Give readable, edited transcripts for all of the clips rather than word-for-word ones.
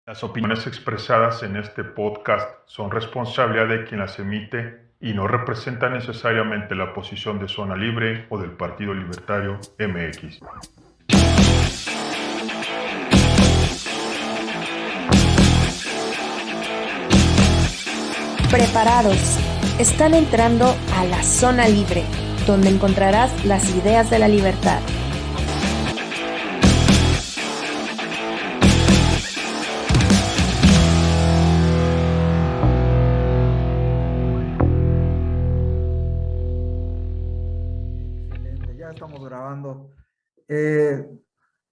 Las opiniones expresadas en este podcast son responsabilidad de quien las emite y no representan necesariamente la posición de Zona Libre o del Partido Libertario MX. Preparados. Están entrando a la Zona Libre, donde encontrarás las ideas de la libertad. Excelente, ya estamos grabando.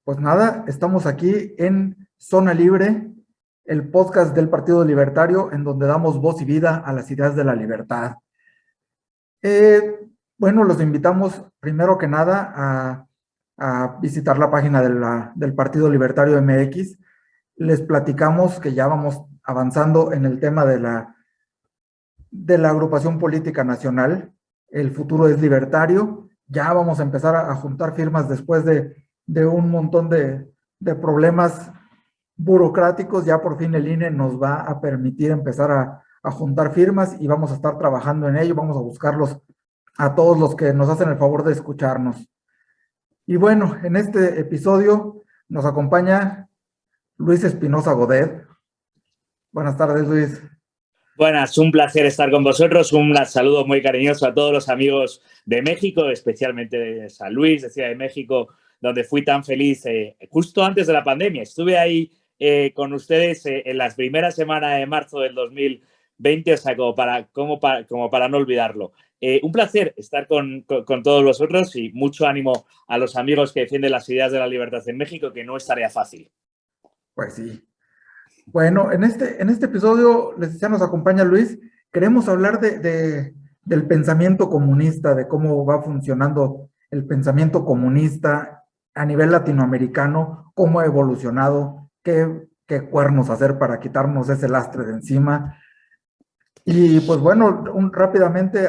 Pues nada, estamos aquí en Zona Libre, el podcast del Partido Libertario, en donde damos voz y vida a las ideas de la libertad. Bueno, los invitamos primero que nada a visitar la página del Partido Libertario MX. Les platicamos que ya vamos avanzando en el tema de la agrupación política nacional. El futuro es libertario. Ya vamos a empezar a juntar firmas después de un montón de problemas burocráticos. Ya por fin el INE nos va a permitir empezar a juntar firmas y vamos a estar trabajando en ello. Vamos a buscarlos a todos los que nos hacen el favor de escucharnos. Y bueno, en este episodio nos acompaña Luis Espinosa Godet. Buenas tardes, Luis. Buenas, un placer estar con vosotros. Un saludo muy cariñoso a todos los amigos de México, especialmente de San Luis, de Ciudad de México, donde fui tan feliz justo antes de la pandemia. Estuve ahí con ustedes en las primeras semanas de marzo del 2020, o sea, como para no olvidarlo. Un placer estar con todos vosotros y mucho ánimo a los amigos que defienden las ideas de la libertad en México, que no es tarea fácil. Pues sí. Bueno, en este episodio, les decía, nos acompaña Luis. Queremos hablar del pensamiento comunista, de cómo va funcionando el pensamiento comunista a nivel latinoamericano, cómo ha evolucionado, qué cuernos hacer para quitarnos ese lastre de encima. Y pues bueno, rápidamente,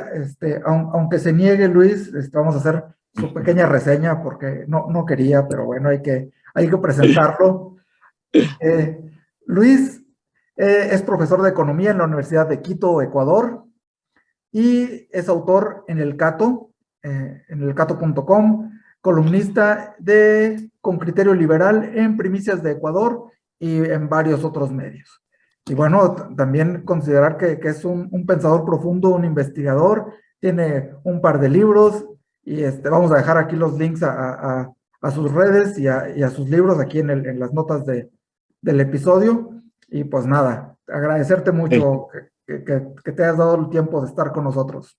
aunque se niegue Luis, vamos a hacer su pequeña reseña porque no quería, pero bueno, hay que presentarlo. Luis es profesor de economía en la Universidad de Quito, Ecuador, y es autor en el Cato, en el cato.com, columnista con criterio liberal en Primicias de Ecuador y en varios otros medios. Y bueno, también considerar que es un pensador profundo, un investigador, tiene un par de libros, y vamos a dejar aquí los links a sus redes y a sus libros aquí en las notas del episodio. Y pues nada, agradecerte mucho que te hayas dado el tiempo de estar con nosotros.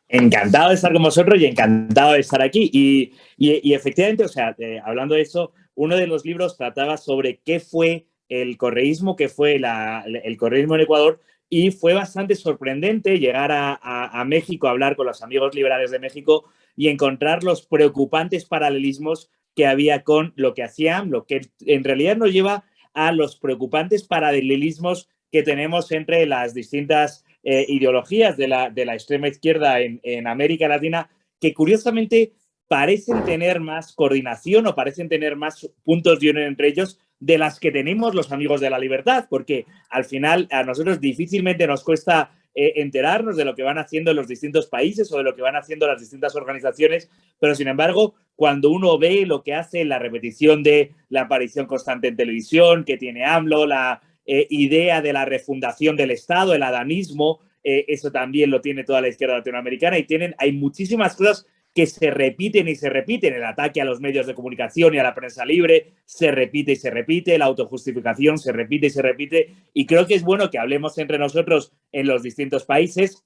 Encantado de estar con vosotros y encantado de estar aquí. Y efectivamente, o sea, hablando de eso, uno de los libros trataba sobre qué fue el correísmo, qué fue el correísmo en Ecuador, y fue bastante sorprendente llegar a México, a hablar con los amigos liberales de México y encontrar los preocupantes paralelismos que había con lo que hacían, lo que en realidad nos lleva a los preocupantes paralelismos que tenemos entre las distintas ideologías de la extrema izquierda en América Latina, que curiosamente parecen tener más coordinación o parecen tener más puntos de unión entre ellos de las que tenemos los amigos de la libertad, porque al final a nosotros difícilmente nos cuesta enterarnos de lo que van haciendo los distintos países o de lo que van haciendo las distintas organizaciones, pero sin embargo, cuando uno ve lo que hace la repetición de la aparición constante en televisión que tiene AMLO, la idea de la refundación del Estado, el adanismo, eso también lo tiene toda la izquierda latinoamericana, y hay muchísimas cosas que se repiten y se repiten. El ataque a los medios de comunicación y a la prensa libre se repite y se repite, la autojustificación se repite y se repite, y creo que es bueno que hablemos entre nosotros en los distintos países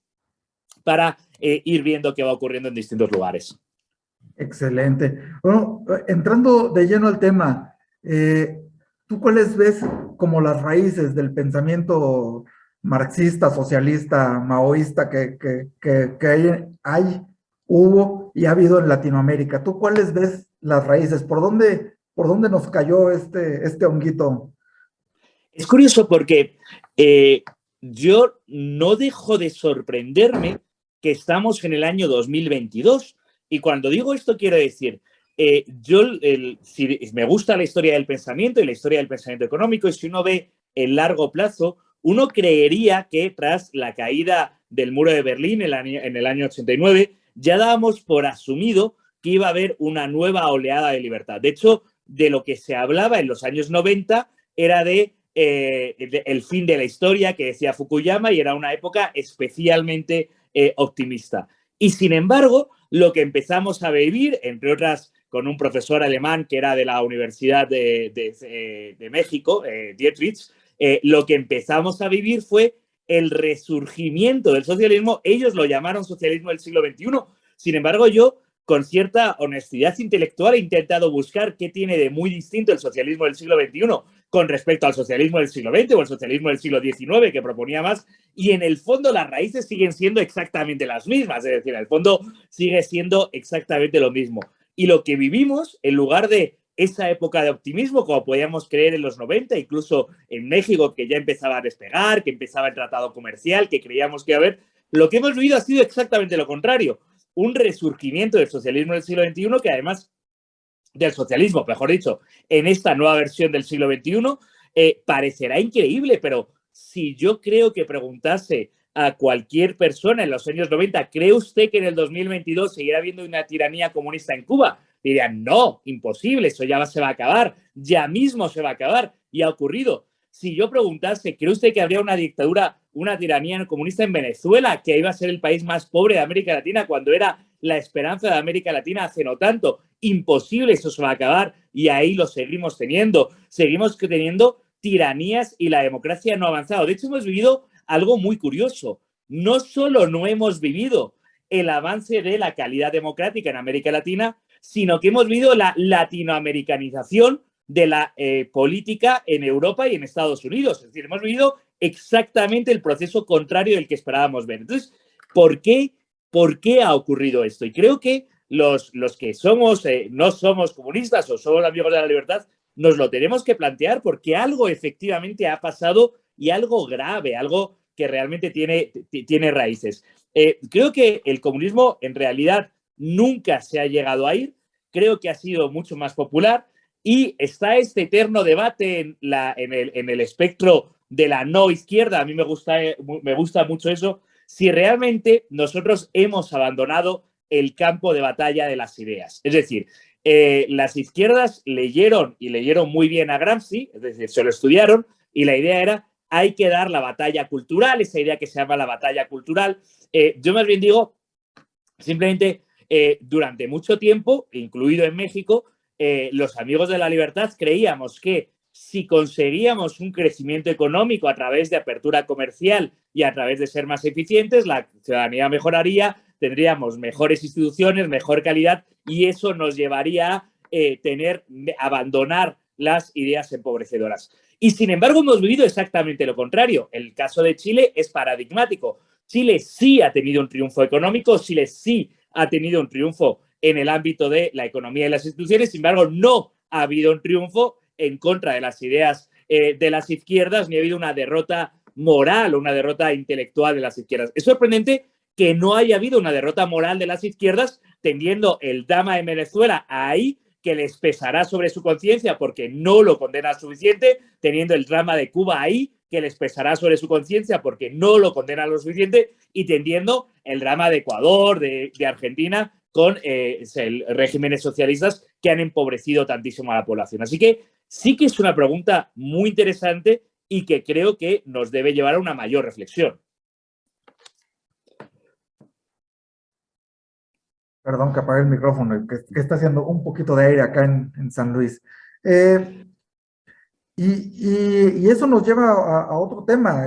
para ir viendo qué va ocurriendo en distintos lugares. Excelente. Bueno, entrando de lleno al tema, ¿tú cuáles ves como las raíces del pensamiento marxista, socialista, maoísta que hubo y ha habido en Latinoamérica? ¿Tú cuáles ves las raíces? ¿Por dónde nos cayó este honguito? Es curioso porque yo no dejo de sorprenderme que estamos en el año 2022. Y cuando digo esto quiero decir, Si me gusta la historia del pensamiento y la historia del pensamiento económico, y si uno ve el largo plazo, uno creería que tras la caída del muro de Berlín en el año 89, ya dábamos por asumido que iba a haber una nueva oleada de libertad. De hecho, de lo que se hablaba en los años 90 era de el fin de la historia, que decía Fukuyama, y era una época especialmente optimista. Y sin embargo, lo que empezamos a vivir, entre otras con un profesor alemán que era de la Universidad de México, Dietrich, lo que empezamos a vivir fue el resurgimiento del socialismo. Ellos lo llamaron socialismo del siglo XXI. Sin embargo, yo, con cierta honestidad intelectual, he intentado buscar qué tiene de muy distinto el socialismo del siglo XXI con respecto al socialismo del siglo XX o el socialismo del siglo XIX, que proponía más, y en el fondo las raíces siguen siendo exactamente las mismas, es decir, en el fondo sigue siendo exactamente lo mismo. Y lo que vivimos, en lugar de esa época de optimismo, como podíamos creer en los 90, incluso en México, que ya empezaba a despegar, que empezaba el tratado comercial, que creíamos que iba a haber, lo que hemos vivido ha sido exactamente lo contrario. Un resurgimiento del socialismo del siglo XXI, que además del socialismo, mejor dicho, en esta nueva versión del siglo XXI, parecerá increíble, pero si yo creo que preguntase a cualquier persona en los años 90, ¿cree usted que en el 2022 seguirá habiendo una tiranía comunista en Cuba? Dirían, no, imposible, eso ya se va a acabar, ya mismo se va a acabar, y ha ocurrido. Si yo preguntase, ¿cree usted que habría una dictadura, una tiranía comunista en Venezuela, que iba a ser el país más pobre de América Latina cuando era la esperanza de América Latina hace no tanto? Imposible, eso se va a acabar, y ahí lo seguimos teniendo. Seguimos teniendo tiranías y la democracia no ha avanzado. De hecho, hemos vivido algo muy curioso. No solo no hemos vivido el avance de la calidad democrática en América Latina, sino que hemos vivido la latinoamericanización de la política en Europa y en Estados Unidos. Es decir, hemos vivido exactamente el proceso contrario del que esperábamos ver. Entonces, ¿por qué ha ocurrido esto? Y creo que los que somos, no somos comunistas o somos amigos de la libertad, nos lo tenemos que plantear porque algo efectivamente ha pasado y algo grave, algo que realmente tiene raíces. Creo que el comunismo en realidad nunca se ha llegado a ir, creo que ha sido mucho más popular y está este eterno debate en el espectro de la no izquierda. A mí me gusta mucho eso, si realmente nosotros hemos abandonado el campo de batalla de las ideas. Es decir, las izquierdas leyeron muy bien a Gramsci, es decir, se lo estudiaron, y la idea era, hay que dar la batalla cultural, esa idea que se llama la batalla cultural. Yo más bien digo, simplemente, durante mucho tiempo, incluido en México, los amigos de la libertad creíamos que si conseguíamos un crecimiento económico a través de apertura comercial y a través de ser más eficientes, la ciudadanía mejoraría, tendríamos mejores instituciones, mejor calidad, y eso nos llevaría a abandonar las ideas empobrecedoras. Y sin embargo hemos vivido exactamente lo contrario. El caso de Chile es paradigmático. Chile sí ha tenido un triunfo económico, Chile sí ha tenido un triunfo en el ámbito de la economía y las instituciones, sin embargo no ha habido un triunfo en contra de las ideas de las izquierdas, ni ha habido una derrota moral o una derrota intelectual de las izquierdas. Es sorprendente que no haya habido una derrota moral de las izquierdas, teniendo el drama de Venezuela ahí, que les pesará sobre su conciencia porque no lo condena suficiente, teniendo el drama de Cuba ahí, que les pesará sobre su conciencia porque no lo condena lo suficiente, y teniendo el drama de Ecuador, de Argentina, con regímenes socialistas que han empobrecido tantísimo a la población. Así que sí que es una pregunta muy interesante y que creo que nos debe llevar a una mayor reflexión. Perdón que apague el micrófono, que está haciendo un poquito de aire acá en San Luis. Y eso nos lleva a otro tema.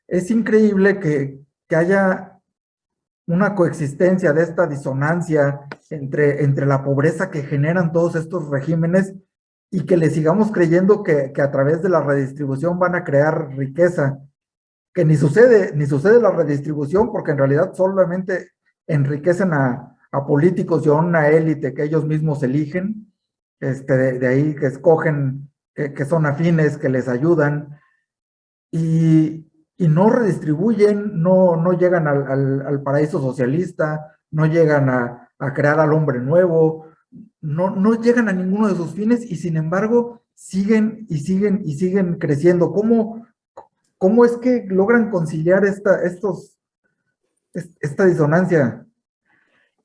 Es increíble que haya una coexistencia de esta disonancia entre la pobreza que generan todos estos regímenes y que le sigamos creyendo que a través de la redistribución van a crear riqueza, que ni sucede la redistribución porque en realidad solamente enriquecen a políticos y a una élite que ellos mismos eligen, de ahí que escogen, que son afines, que les ayudan, y no redistribuyen, no llegan al paraíso socialista, no llegan a crear al hombre nuevo, no llegan a ninguno de sus fines y sin embargo siguen y siguen y siguen creciendo. ¿Cómo es que logran conciliar esta disonancia?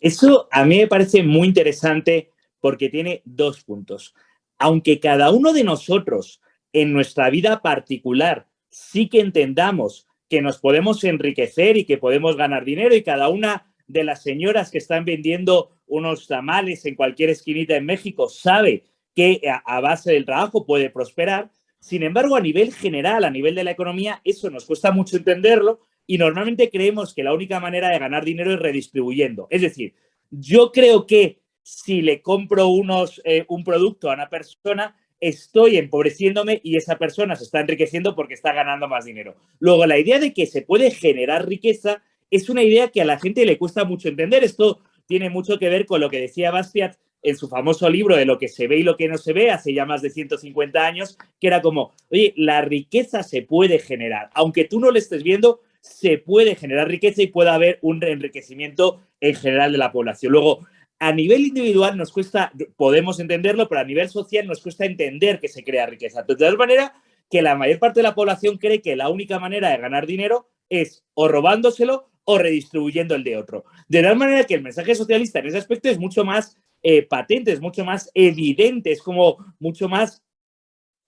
Eso a mí me parece muy interesante porque tiene dos puntos. Aunque cada uno de nosotros en nuestra vida particular sí que entendamos que nos podemos enriquecer y que podemos ganar dinero, y cada una de las señoras que están vendiendo unos tamales en cualquier esquinita en México sabe que a base del trabajo puede prosperar. Sin embargo, a nivel general, a nivel de la economía, eso nos cuesta mucho entenderlo y normalmente creemos que la única manera de ganar dinero es redistribuyendo. Es decir, yo creo que si le compro un producto a una persona, estoy empobreciéndome y esa persona se está enriqueciendo porque está ganando más dinero. Luego, la idea de que se puede generar riqueza es una idea que a la gente le cuesta mucho entender. Esto tiene mucho que ver con lo que decía Bastiat en su famoso libro de lo que se ve y lo que no se ve, hace ya más de 150 años, que era como, oye, la riqueza se puede generar. Aunque tú no lo estés viendo, se puede generar riqueza y puede haber un enriquecimiento en general de la población. Luego, a nivel individual nos cuesta, podemos entenderlo, pero a nivel social nos cuesta entender que se crea riqueza. De tal manera que la mayor parte de la población cree que la única manera de ganar dinero es o robándoselo o redistribuyendo el de otro. De tal manera que el mensaje socialista en ese aspecto es mucho más patente, es mucho más evidente, es como mucho más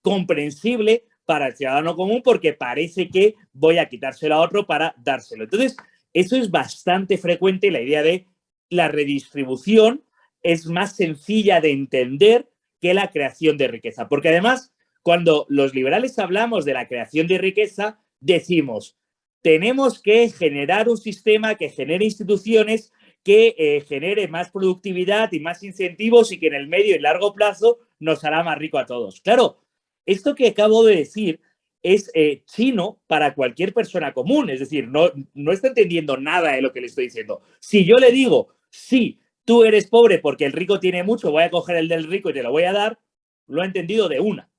comprensible para el ciudadano común porque parece que voy a quitárselo a otro para dárselo. Entonces, eso es bastante frecuente, la idea de la redistribución es más sencilla de entender que la creación de riqueza. Porque además, cuando los liberales hablamos de la creación de riqueza, decimos, tenemos que generar un sistema que genere instituciones que genere más productividad y más incentivos y que en el medio y largo plazo nos hará más rico a todos. Claro, esto que acabo de decir es chino para cualquier persona común, es decir, no está entendiendo nada de lo que le estoy diciendo. Si yo le digo, sí, tú eres pobre porque el rico tiene mucho, voy a coger el del rico y te lo voy a dar, lo ha entendido de una.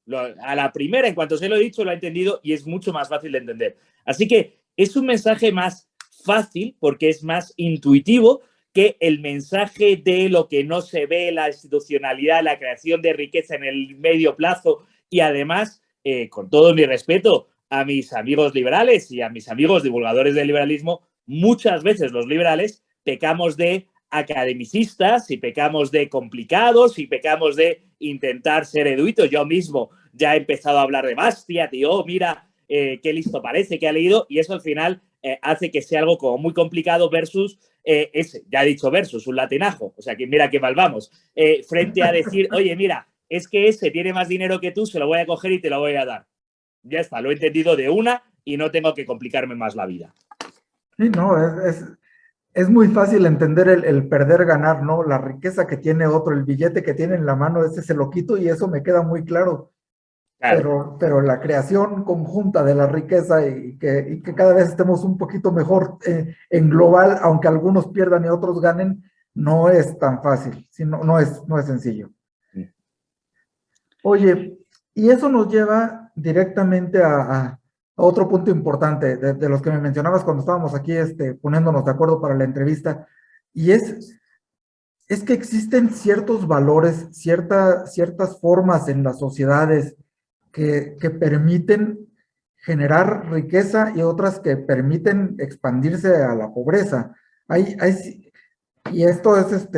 A la primera, en cuanto se lo he dicho, lo ha entendido y es mucho más fácil de entender. Así que es un mensaje más fácil porque es más intuitivo que el mensaje de lo que no se ve, la institucionalidad, la creación de riqueza en el medio plazo y además, con todo mi respeto a mis amigos liberales y a mis amigos divulgadores del liberalismo, muchas veces los liberales pecamos de academicistas y pecamos de complicados y pecamos de intentar ser eruditos. Yo mismo ya he empezado a hablar de Bastiat y, mira, qué listo parece que ha leído, y eso al final hace que sea algo como muy complicado versus ese, ya he dicho versus, un latinajo, o sea, que mira qué mal vamos, frente a decir, oye, mira, es que ese tiene más dinero que tú, se lo voy a coger y te lo voy a dar. Ya está, lo he entendido de una y no tengo que complicarme más la vida. Sí, no, es muy fácil entender el perder, ganar, ¿no? La riqueza que tiene otro, el billete que tiene en la mano, ese se lo quito y eso me queda muy claro. Claro. Pero la creación conjunta de la riqueza y que cada vez estemos un poquito mejor en global, aunque algunos pierdan y otros ganen, no es tan fácil, no es sencillo. Sí. Oye, y eso nos lleva directamente a otro punto importante de los que me mencionabas cuando estábamos aquí poniéndonos de acuerdo para la entrevista, y es que existen ciertos valores, ciertas formas en las sociedades que permiten generar riqueza y otras que permiten expandirse a la pobreza. Y esto es,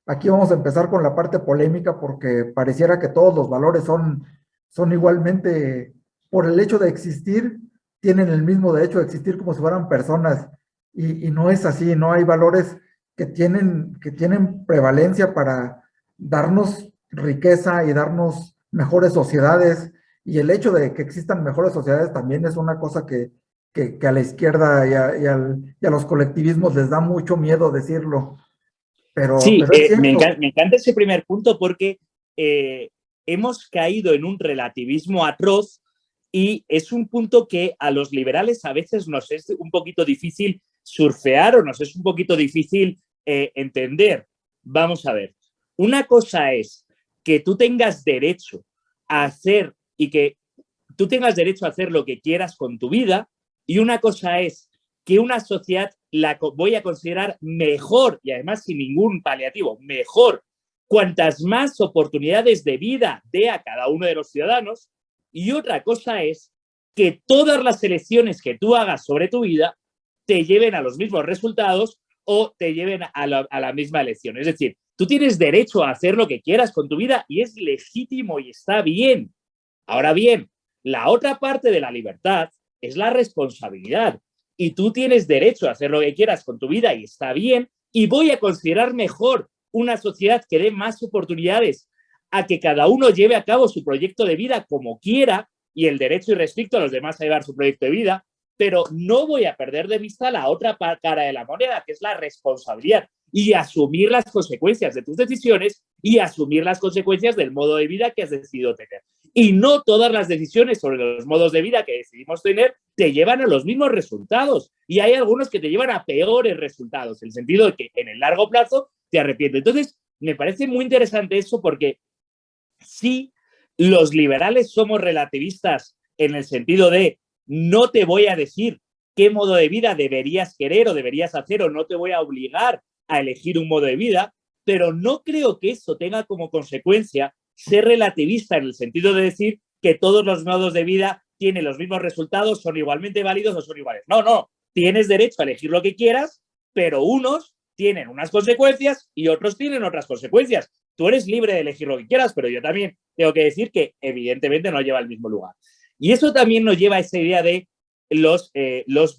aquí vamos a empezar con la parte polémica porque pareciera que todos los valores son igualmente, por el hecho de existir, tienen el mismo derecho de existir como si fueran personas. Y no es así, no hay valores que tienen prevalencia para darnos riqueza y darnos mejores sociedades. Y el hecho de que existan mejores sociedades también es una cosa que a la izquierda y a los colectivismos les da mucho miedo decirlo. Sí, Pero es cierto. me encanta ese primer punto porque hemos caído en un relativismo atroz y es un punto que a los liberales a veces nos es un poquito difícil surfear o nos es un poquito difícil entender. Vamos a ver, una cosa es que tú tengas derecho a hacer y que tú tengas derecho a hacer lo que quieras con tu vida, y una cosa es que una sociedad la voy a considerar mejor y además sin ningún paliativo, mejor cuantas más oportunidades de vida dé a cada uno de los ciudadanos. Y otra cosa es que todas las elecciones que tú hagas sobre tu vida te lleven a los mismos resultados o te lleven a la misma elección. Es decir, tú tienes derecho a hacer lo que quieras con tu vida y es legítimo y está bien. Ahora bien, la otra parte de la libertad es la responsabilidad y tú tienes derecho a hacer lo que quieras con tu vida y está bien, y voy a considerar mejor una sociedad que dé más oportunidades a que cada uno lleve a cabo su proyecto de vida como quiera y el derecho irrestricto a los demás a llevar su proyecto de vida, pero no voy a perder de vista la otra cara de la moneda, que es la responsabilidad y asumir las consecuencias de tus decisiones y asumir las consecuencias del modo de vida que has decidido tener. Y no todas las decisiones sobre los modos de vida que decidimos tener te llevan a los mismos resultados. Y hay algunos que te llevan a peores resultados, en el sentido de que en el largo plazo te arrepientes. Entonces, me parece muy interesante eso porque sí, los liberales somos relativistas en el sentido de no te voy a decir qué modo de vida deberías querer o deberías hacer o no te voy a obligar a elegir un modo de vida, pero no creo que eso tenga como consecuencia ser relativista en el sentido de decir que todos los modos de vida tienen los mismos resultados, son igualmente válidos o son iguales. No, no, tienes derecho a elegir lo que quieras, pero unos tienen unas consecuencias y otros tienen otras consecuencias. Tú eres libre de elegir lo que quieras, pero yo también tengo que decir que evidentemente no lleva al mismo lugar. Y eso también nos lleva a esa idea de los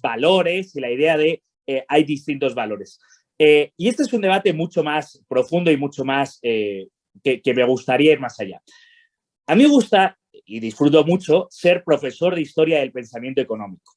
valores y la idea de hay distintos valores. Y este es un debate mucho más profundo y mucho más que me gustaría ir más allá. A mí me gusta y disfruto mucho ser profesor de historia del pensamiento económico.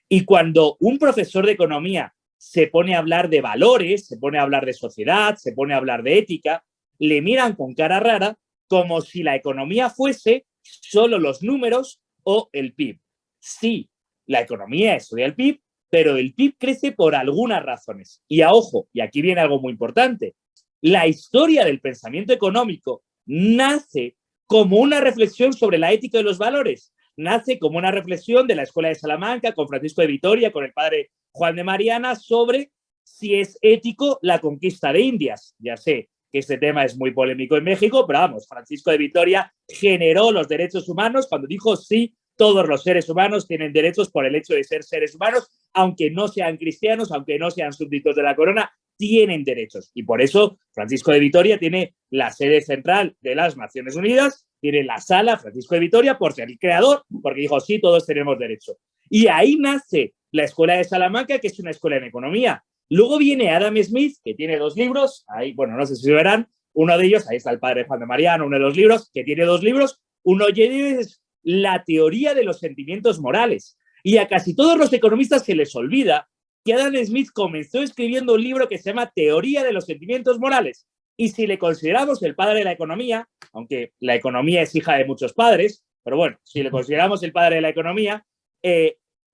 Y cuando un profesor de economía se pone a hablar de valores, se pone a hablar de sociedad, se pone a hablar de ética, le miran con cara rara como si la economía fuese solo los números o el PIB. Sí, la economía estudia el PIB, pero el PIB crece por algunas razones. Y a ojo, y aquí viene algo muy importante, la historia del pensamiento económico nace como una reflexión sobre la ética de los valores, nace como una reflexión de la Escuela de Salamanca con Francisco de Vitoria, con el padre Juan de Mariana, sobre si es ético la conquista de Indias. Ya sé que este tema es muy polémico en México, pero vamos, Francisco de Vitoria generó los derechos humanos cuando dijo sí, todos los seres humanos tienen derechos por el hecho de ser seres humanos, aunque no sean cristianos, aunque no sean súbditos de la corona, tienen derechos. Y por eso Francisco de Vitoria tiene la sede central de las Naciones Unidas, tiene la sala Francisco de Vitoria por ser el creador, porque dijo, sí, todos tenemos derecho. Y ahí nace la Escuela de Salamanca, que es una escuela en economía. Luego viene Adam Smith, que tiene 2 libros, ahí, bueno, no sé si verán, uno de ellos, ahí está el padre Juan de Mariano, uno de los libros, que tiene 2 libros, uno es la teoría de los sentimientos morales. Y a casi todos los economistas se les olvida que Adam Smith comenzó escribiendo un libro que se llama Teoría de los sentimientos morales. Y si le consideramos el padre de la economía, aunque la economía es hija de muchos padres, pero bueno, si le consideramos el padre de la economía,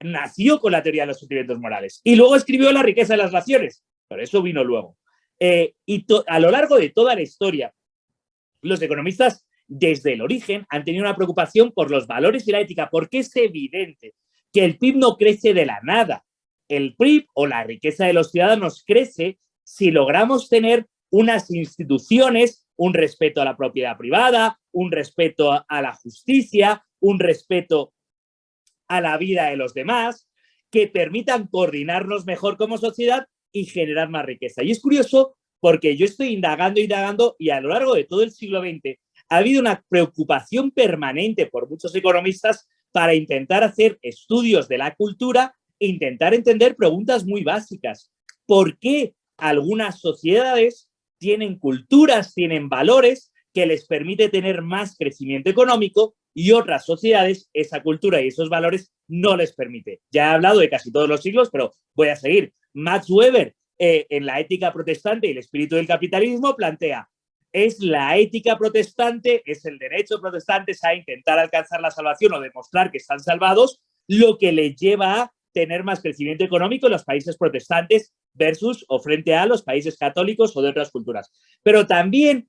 nació con la teoría de los sentimientos morales. Y luego escribió La riqueza de las naciones, pero eso vino luego. A lo largo de toda la historia, los economistas, desde el origen, han tenido una preocupación por los valores y la ética, porque es evidente que el PIB no crece de la nada. El PIB o la riqueza de los ciudadanos crece si logramos tener unas instituciones, un respeto a la propiedad privada, un respeto a la justicia, un respeto a la vida de los demás, que permitan coordinarnos mejor como sociedad y generar más riqueza. Y es curioso porque yo estoy indagando y a lo largo de todo el siglo XX ha habido una preocupación permanente por muchos economistas para intentar hacer estudios de la cultura e intentar entender preguntas muy básicas. ¿Por qué algunas sociedades tienen culturas, tienen valores que les permite tener más crecimiento económico y otras sociedades esa cultura y esos valores no les permite? Ya he hablado de casi todos los siglos, pero voy a seguir. Max Weber, en La ética protestante y el espíritu del capitalismo, plantea: es la ética protestante, es el derecho protestante a intentar alcanzar la salvación o demostrar que están salvados, lo que les lleva a tener más crecimiento económico en los países protestantes versus o frente a los países católicos o de otras culturas. Pero también,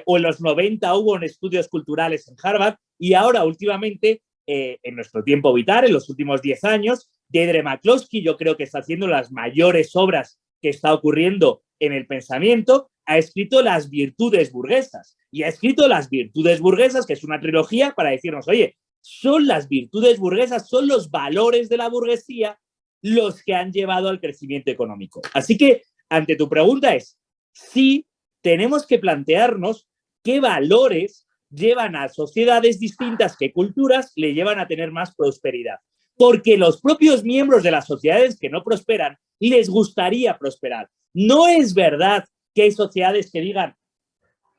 o en los 90 hubo estudios culturales en Harvard y ahora últimamente, en nuestro tiempo vital, en los últimos 10 años, Deirdre McCloskey yo creo que está haciendo las mayores obras que está ocurriendo en el pensamiento, ha escrito Las virtudes burguesas. Y ha escrito Las virtudes burguesas, que es una trilogía para decirnos, oye, son las virtudes burguesas, son los valores de la burguesía los que han llevado al crecimiento económico. Así que, ante tu pregunta es, sí tenemos que plantearnos qué valores llevan a sociedades distintas, qué culturas le llevan a tener más prosperidad. Porque los propios miembros de las sociedades que no prosperan les gustaría prosperar. No es verdad que hay sociedades que digan,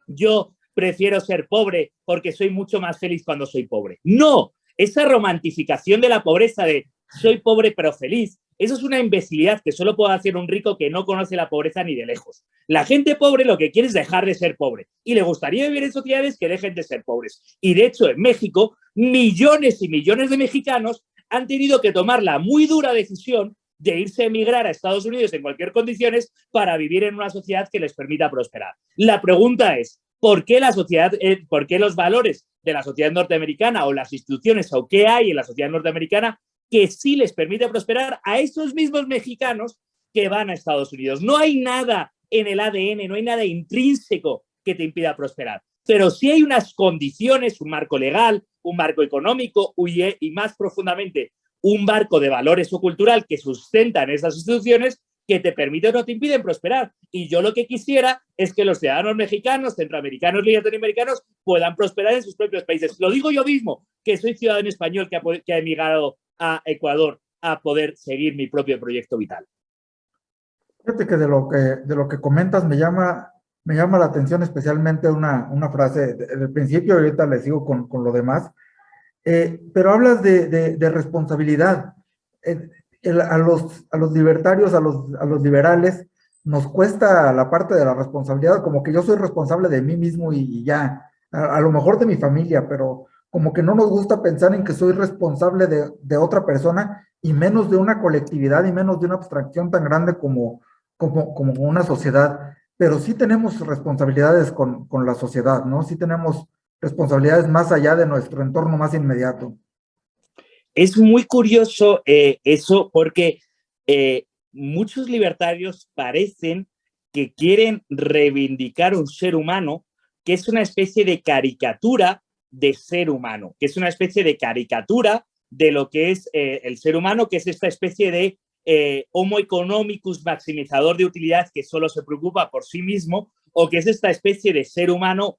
yo prefiero ser pobre porque soy mucho más feliz cuando soy pobre. No, esa romantificación de la pobreza de soy pobre pero feliz, eso es una imbecilidad que solo puede hacer un rico que no conoce la pobreza ni de lejos. La gente pobre lo que quiere es dejar de ser pobre y le gustaría vivir en sociedades que dejen de ser pobres. Y de hecho, en México, millones y millones de mexicanos han tenido que tomar la muy dura decisión de irse a emigrar a Estados Unidos en cualquier condiciones para vivir en una sociedad que les permita prosperar. La pregunta es, ¿por qué por qué los valores de la sociedad norteamericana o las instituciones o qué hay en la sociedad norteamericana que sí les permite prosperar a esos mismos mexicanos que van a Estados Unidos? No hay nada en el ADN, no hay nada intrínseco que te impida prosperar, pero sí hay unas condiciones, un marco legal, un marco económico y más profundamente un marco de valores o cultural que sustentan esas instituciones que te permiten o no te impiden prosperar. Y yo lo que quisiera es que los ciudadanos mexicanos, centroamericanos y latinoamericanos puedan prosperar en sus propios países. Lo digo yo mismo, que soy ciudadano español que ha emigrado a Ecuador a poder seguir mi propio proyecto vital. Fíjate que de lo que comentas me llama la atención especialmente una frase del principio, y ahorita le sigo con lo demás. Pero hablas de responsabilidad. A los libertarios, a los liberales, nos cuesta la parte de la responsabilidad, como que yo soy responsable de mí mismo y ya, a lo mejor de mi familia, pero como que no nos gusta pensar en que soy responsable de otra persona y menos de una colectividad y menos de una abstracción tan grande como una sociedad. Pero sí tenemos responsabilidades con la sociedad, ¿no? Sí tenemos responsabilidades más allá de nuestro entorno más inmediato. Es muy curioso eso porque muchos libertarios parecen que quieren reivindicar un ser humano que es una especie de caricatura de ser humano, que es una especie de caricatura de lo que es el ser humano, que es esta especie de homo economicus maximizador de utilidad que solo se preocupa por sí mismo, o que es esta especie de ser humano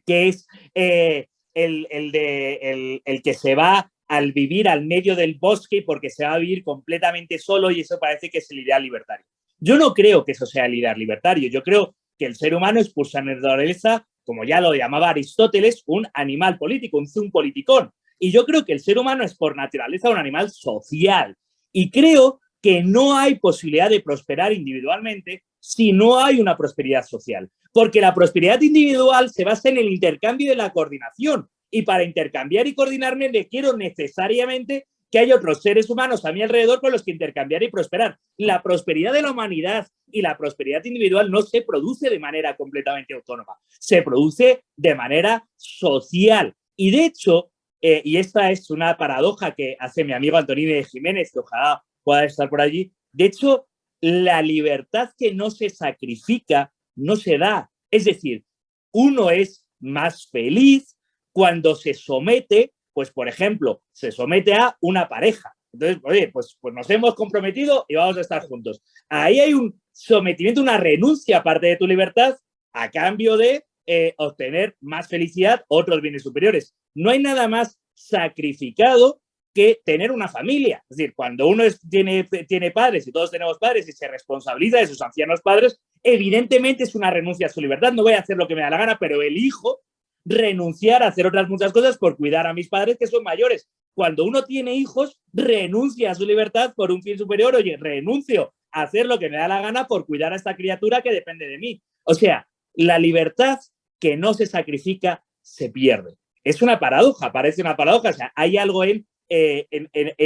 que es el que se va al vivir al medio del bosque porque se va a vivir completamente solo y eso parece que es el ideal libertario. Yo no creo que eso sea el ideal libertario, yo creo que el ser humano es por su naturaleza, como ya lo llamaba Aristóteles, un animal político, un politicón. Y yo creo que el ser humano es por naturaleza un animal social. Y creo que no hay posibilidad de prosperar individualmente si no hay una prosperidad social. Porque la prosperidad individual se basa en el intercambio y la coordinación. Y para intercambiar y coordinarme requiero necesariamente que haya otros seres humanos a mi alrededor con los que intercambiar y prosperar. La prosperidad de la humanidad y la prosperidad individual no se produce de manera completamente autónoma, se produce de manera social. Y de hecho, y esta es una paradoja que hace mi amigo Antonio de Jiménez, que ojalá pueda estar por allí, de hecho, la libertad que no se sacrifica no se da. Es decir, uno es más feliz cuando se somete, pues por ejemplo, se somete a una pareja. Entonces, oye, pues nos hemos comprometido y vamos a estar juntos. Ahí hay un sometimiento, una renuncia aparte de tu libertad a cambio de obtener más felicidad, otros bienes superiores. No hay nada más sacrificado que tener una familia. Es decir, cuando uno tiene padres y todos tenemos padres y se responsabiliza de sus ancianos padres, evidentemente es una renuncia a su libertad. No voy a hacer lo que me da la gana, pero elijo renunciar a hacer otras muchas cosas por cuidar a mis padres que son mayores. Cuando uno tiene hijos, renuncia a su libertad por un fin superior. Oye, renuncio a hacer lo que me da la gana por cuidar a esta criatura que depende de mí. O sea, la libertad que no se sacrifica se pierde. Es una paradoja, parece una paradoja. O sea, hay algo en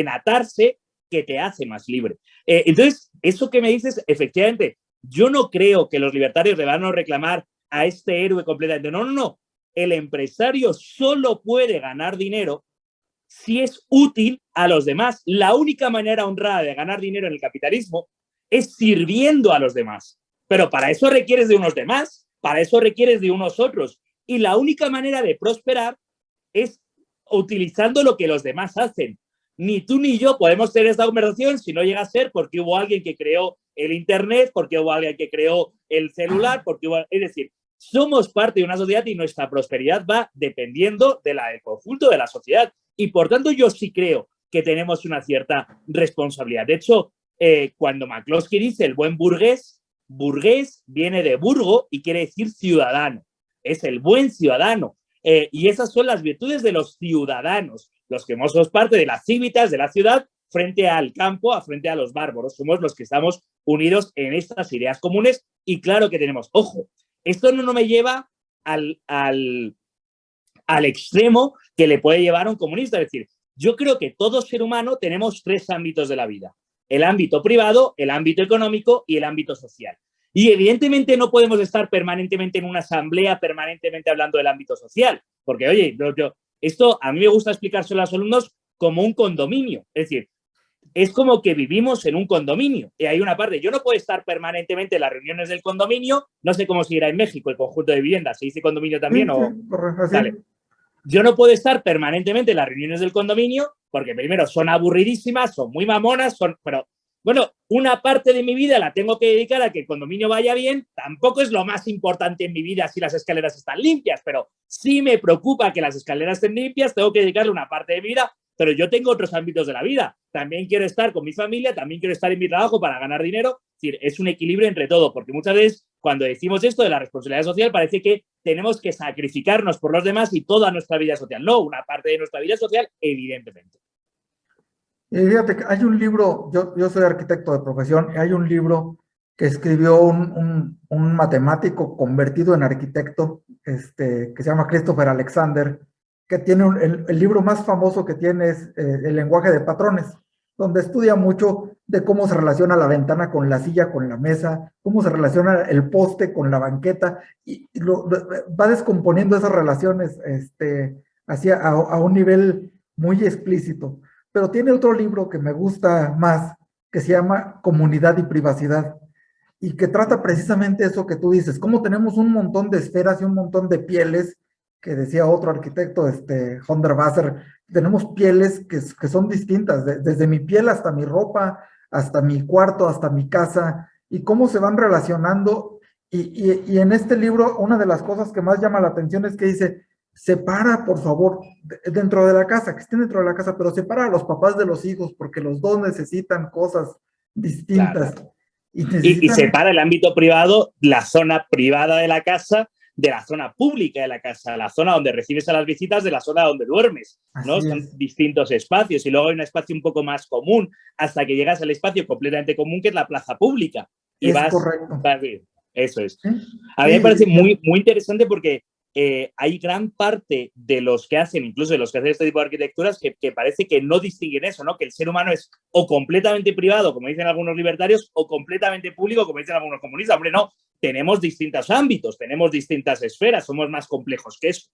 atarse que te hace más libre. Entonces, eso que me dices, efectivamente, yo no creo que los libertarios le van a reclamar a este héroe completamente. No, no, no. El empresario solo puede ganar dinero si es útil a los demás. La única manera honrada de ganar dinero en el capitalismo es sirviendo a los demás. Pero para eso requieres de unos demás, para eso requieres de unos otros. Y la única manera de prosperar es utilizando lo que los demás hacen. Ni tú ni yo podemos tener esta conversación si no llega a ser porque hubo alguien que creó el Internet, porque hubo alguien que creó el celular, es decir, somos parte de una sociedad y nuestra prosperidad va dependiendo del conjunto de la sociedad. Y por tanto yo sí creo que tenemos una cierta responsabilidad. De hecho, cuando McCloskey dice el buen burgués, burgués viene de burgo y quiere decir ciudadano. Es el buen ciudadano. Y esas son las virtudes de los ciudadanos, los que somos parte de las cívitas de la ciudad frente al campo, frente a los bárbaros. Somos los que estamos unidos en estas ideas comunes y claro que tenemos, ojo, esto no me lleva al extremo que le puede llevar a un comunista. Es decir, yo creo que todo ser humano tenemos 3 ámbitos de la vida. El ámbito privado, el ámbito económico y el ámbito social. Y evidentemente no podemos estar permanentemente en una asamblea, permanentemente hablando del ámbito social. Porque, oye, esto a mí me gusta explicárselo a los alumnos como un condominio. Es decir, es como que vivimos en un condominio. Y hay una parte, yo no puedo estar permanentemente en las reuniones del condominio, no sé cómo se dirá en México el conjunto de viviendas, ¿se dice condominio también? Sí, o... sí, correcto, sí. Vale. Yo no puedo estar permanentemente en las reuniones del condominio porque primero son aburridísimas, son muy mamonas, pero bueno, una parte de mi vida la tengo que dedicar a que el condominio vaya bien. Tampoco es lo más importante en mi vida si las escaleras están limpias, pero sí me preocupa que las escaleras estén limpias, tengo que dedicarle una parte de mi vida, pero yo tengo otros ámbitos de la vida. También quiero estar con mi familia, también quiero estar en mi trabajo para ganar dinero. Es decir, es un equilibrio entre todo, porque muchas veces cuando decimos esto de la responsabilidad social parece que tenemos que sacrificarnos por los demás y toda nuestra vida social. No, una parte de nuestra vida social, evidentemente. Y fíjate que hay un libro, yo soy arquitecto de profesión, y hay un libro que escribió un matemático convertido en arquitecto, que se llama Christopher Alexander, que tiene el libro más famoso que tiene es El lenguaje de patrones, donde estudia mucho de cómo se relaciona la ventana con la silla, con la mesa, cómo se relaciona el poste con la banqueta, y va descomponiendo esas relaciones a un nivel muy explícito. Pero tiene otro libro que me gusta más, que se llama Comunidad y Privacidad, y que trata precisamente eso que tú dices, cómo tenemos un montón de esferas y un montón de pieles, que decía otro arquitecto, Hundertwasser, tenemos pieles que son distintas, desde mi piel hasta mi ropa, hasta mi cuarto, hasta mi casa, y cómo se van relacionando. Y en este libro, una de las cosas que más llama la atención es que dice, separa, por favor, dentro de la casa, que estén dentro de la casa, pero separa a los papás de los hijos, porque los dos necesitan cosas distintas. Claro. Y separa el ámbito privado, la zona privada de la casa, de la zona pública de la casa, la zona donde recibes a las visitas de la zona donde duermes, ¿no? Son distintos espacios y luego hay un espacio un poco más común hasta que llegas al espacio completamente común que es la plaza pública. Y correcto. Eso es. A mí me parece muy, muy interesante porque hay gran parte de los que hacen, incluso de los que hacen este tipo de arquitecturas, que parece que no distinguen eso, ¿no? Que el ser humano es o completamente privado, como dicen algunos libertarios, o completamente público, como dicen algunos comunistas. Hombre, no, tenemos distintos ámbitos, tenemos distintas esferas, somos más complejos que eso.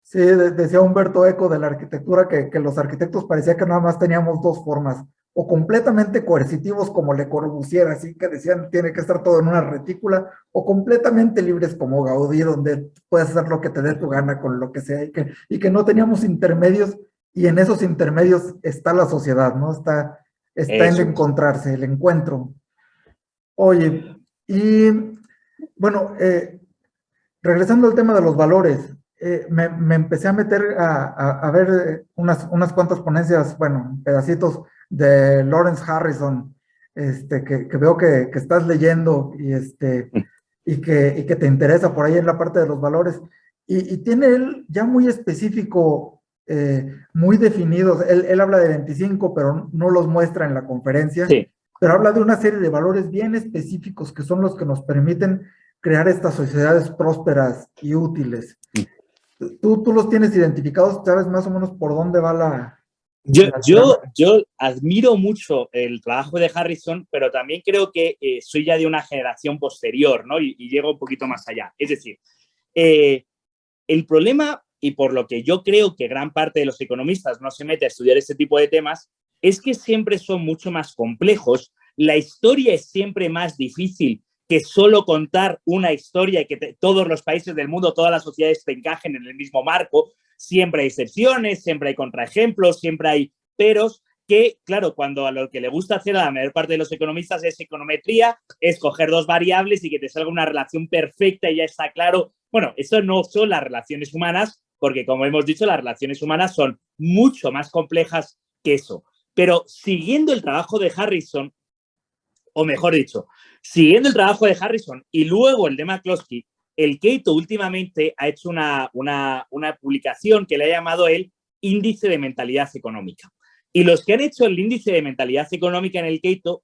Sí, decía Humberto Eco de la arquitectura que los arquitectos parecía que nada más teníamos 2 formas, o completamente coercitivos como Le Corbusier, así que decían tiene que estar todo en una retícula, o completamente libres como Gaudí, donde puedes hacer lo que te dé tu gana con lo que sea, y que no teníamos intermedios, y en esos intermedios está la sociedad, ¿no? Está en encontrarse, el encuentro. Oye, y bueno, regresando al tema de los valores, me empecé a meter a ver unas cuantas ponencias, bueno, pedacitos de Lawrence Harrison, que veo que estás leyendo y que te interesa por ahí en la parte de los valores. Y tiene él ya muy específico, muy definidos. Él habla de 25, pero no los muestra en la conferencia. Sí. Pero habla de una serie de valores bien específicos que son los que nos permiten crear estas sociedades prósperas y útiles. ¿Tú los tienes identificados? ¿Sabes más o menos por dónde va la...? Yo admiro mucho el trabajo de Harrison, pero también creo que soy ya de una generación posterior, ¿no? Y llego un poquito más allá. Es decir, el problema, y por lo que yo creo que gran parte de los economistas no se mete a estudiar este tipo de temas, es que siempre son mucho más complejos. La historia es siempre más difícil que solo contar una historia y que todos los países del mundo, todas las sociedades te encajen en el mismo marco. Siempre hay excepciones, siempre hay contraejemplos, siempre hay peros, que, claro, cuando a lo que le gusta hacer a la mayor parte de los economistas es econometría, es coger dos variables y que te salga una relación perfecta y ya está claro. Bueno, eso no son las relaciones humanas, porque como hemos dicho, las relaciones humanas son mucho más complejas que eso. Pero siguiendo el trabajo de Harrison, o mejor dicho, siguiendo el trabajo de Harrison y luego el de McCloskey, el Cato últimamente ha hecho una publicación que le ha llamado el Índice de Mentalidad Económica. Y los que han hecho el Índice de Mentalidad Económica en el Cato,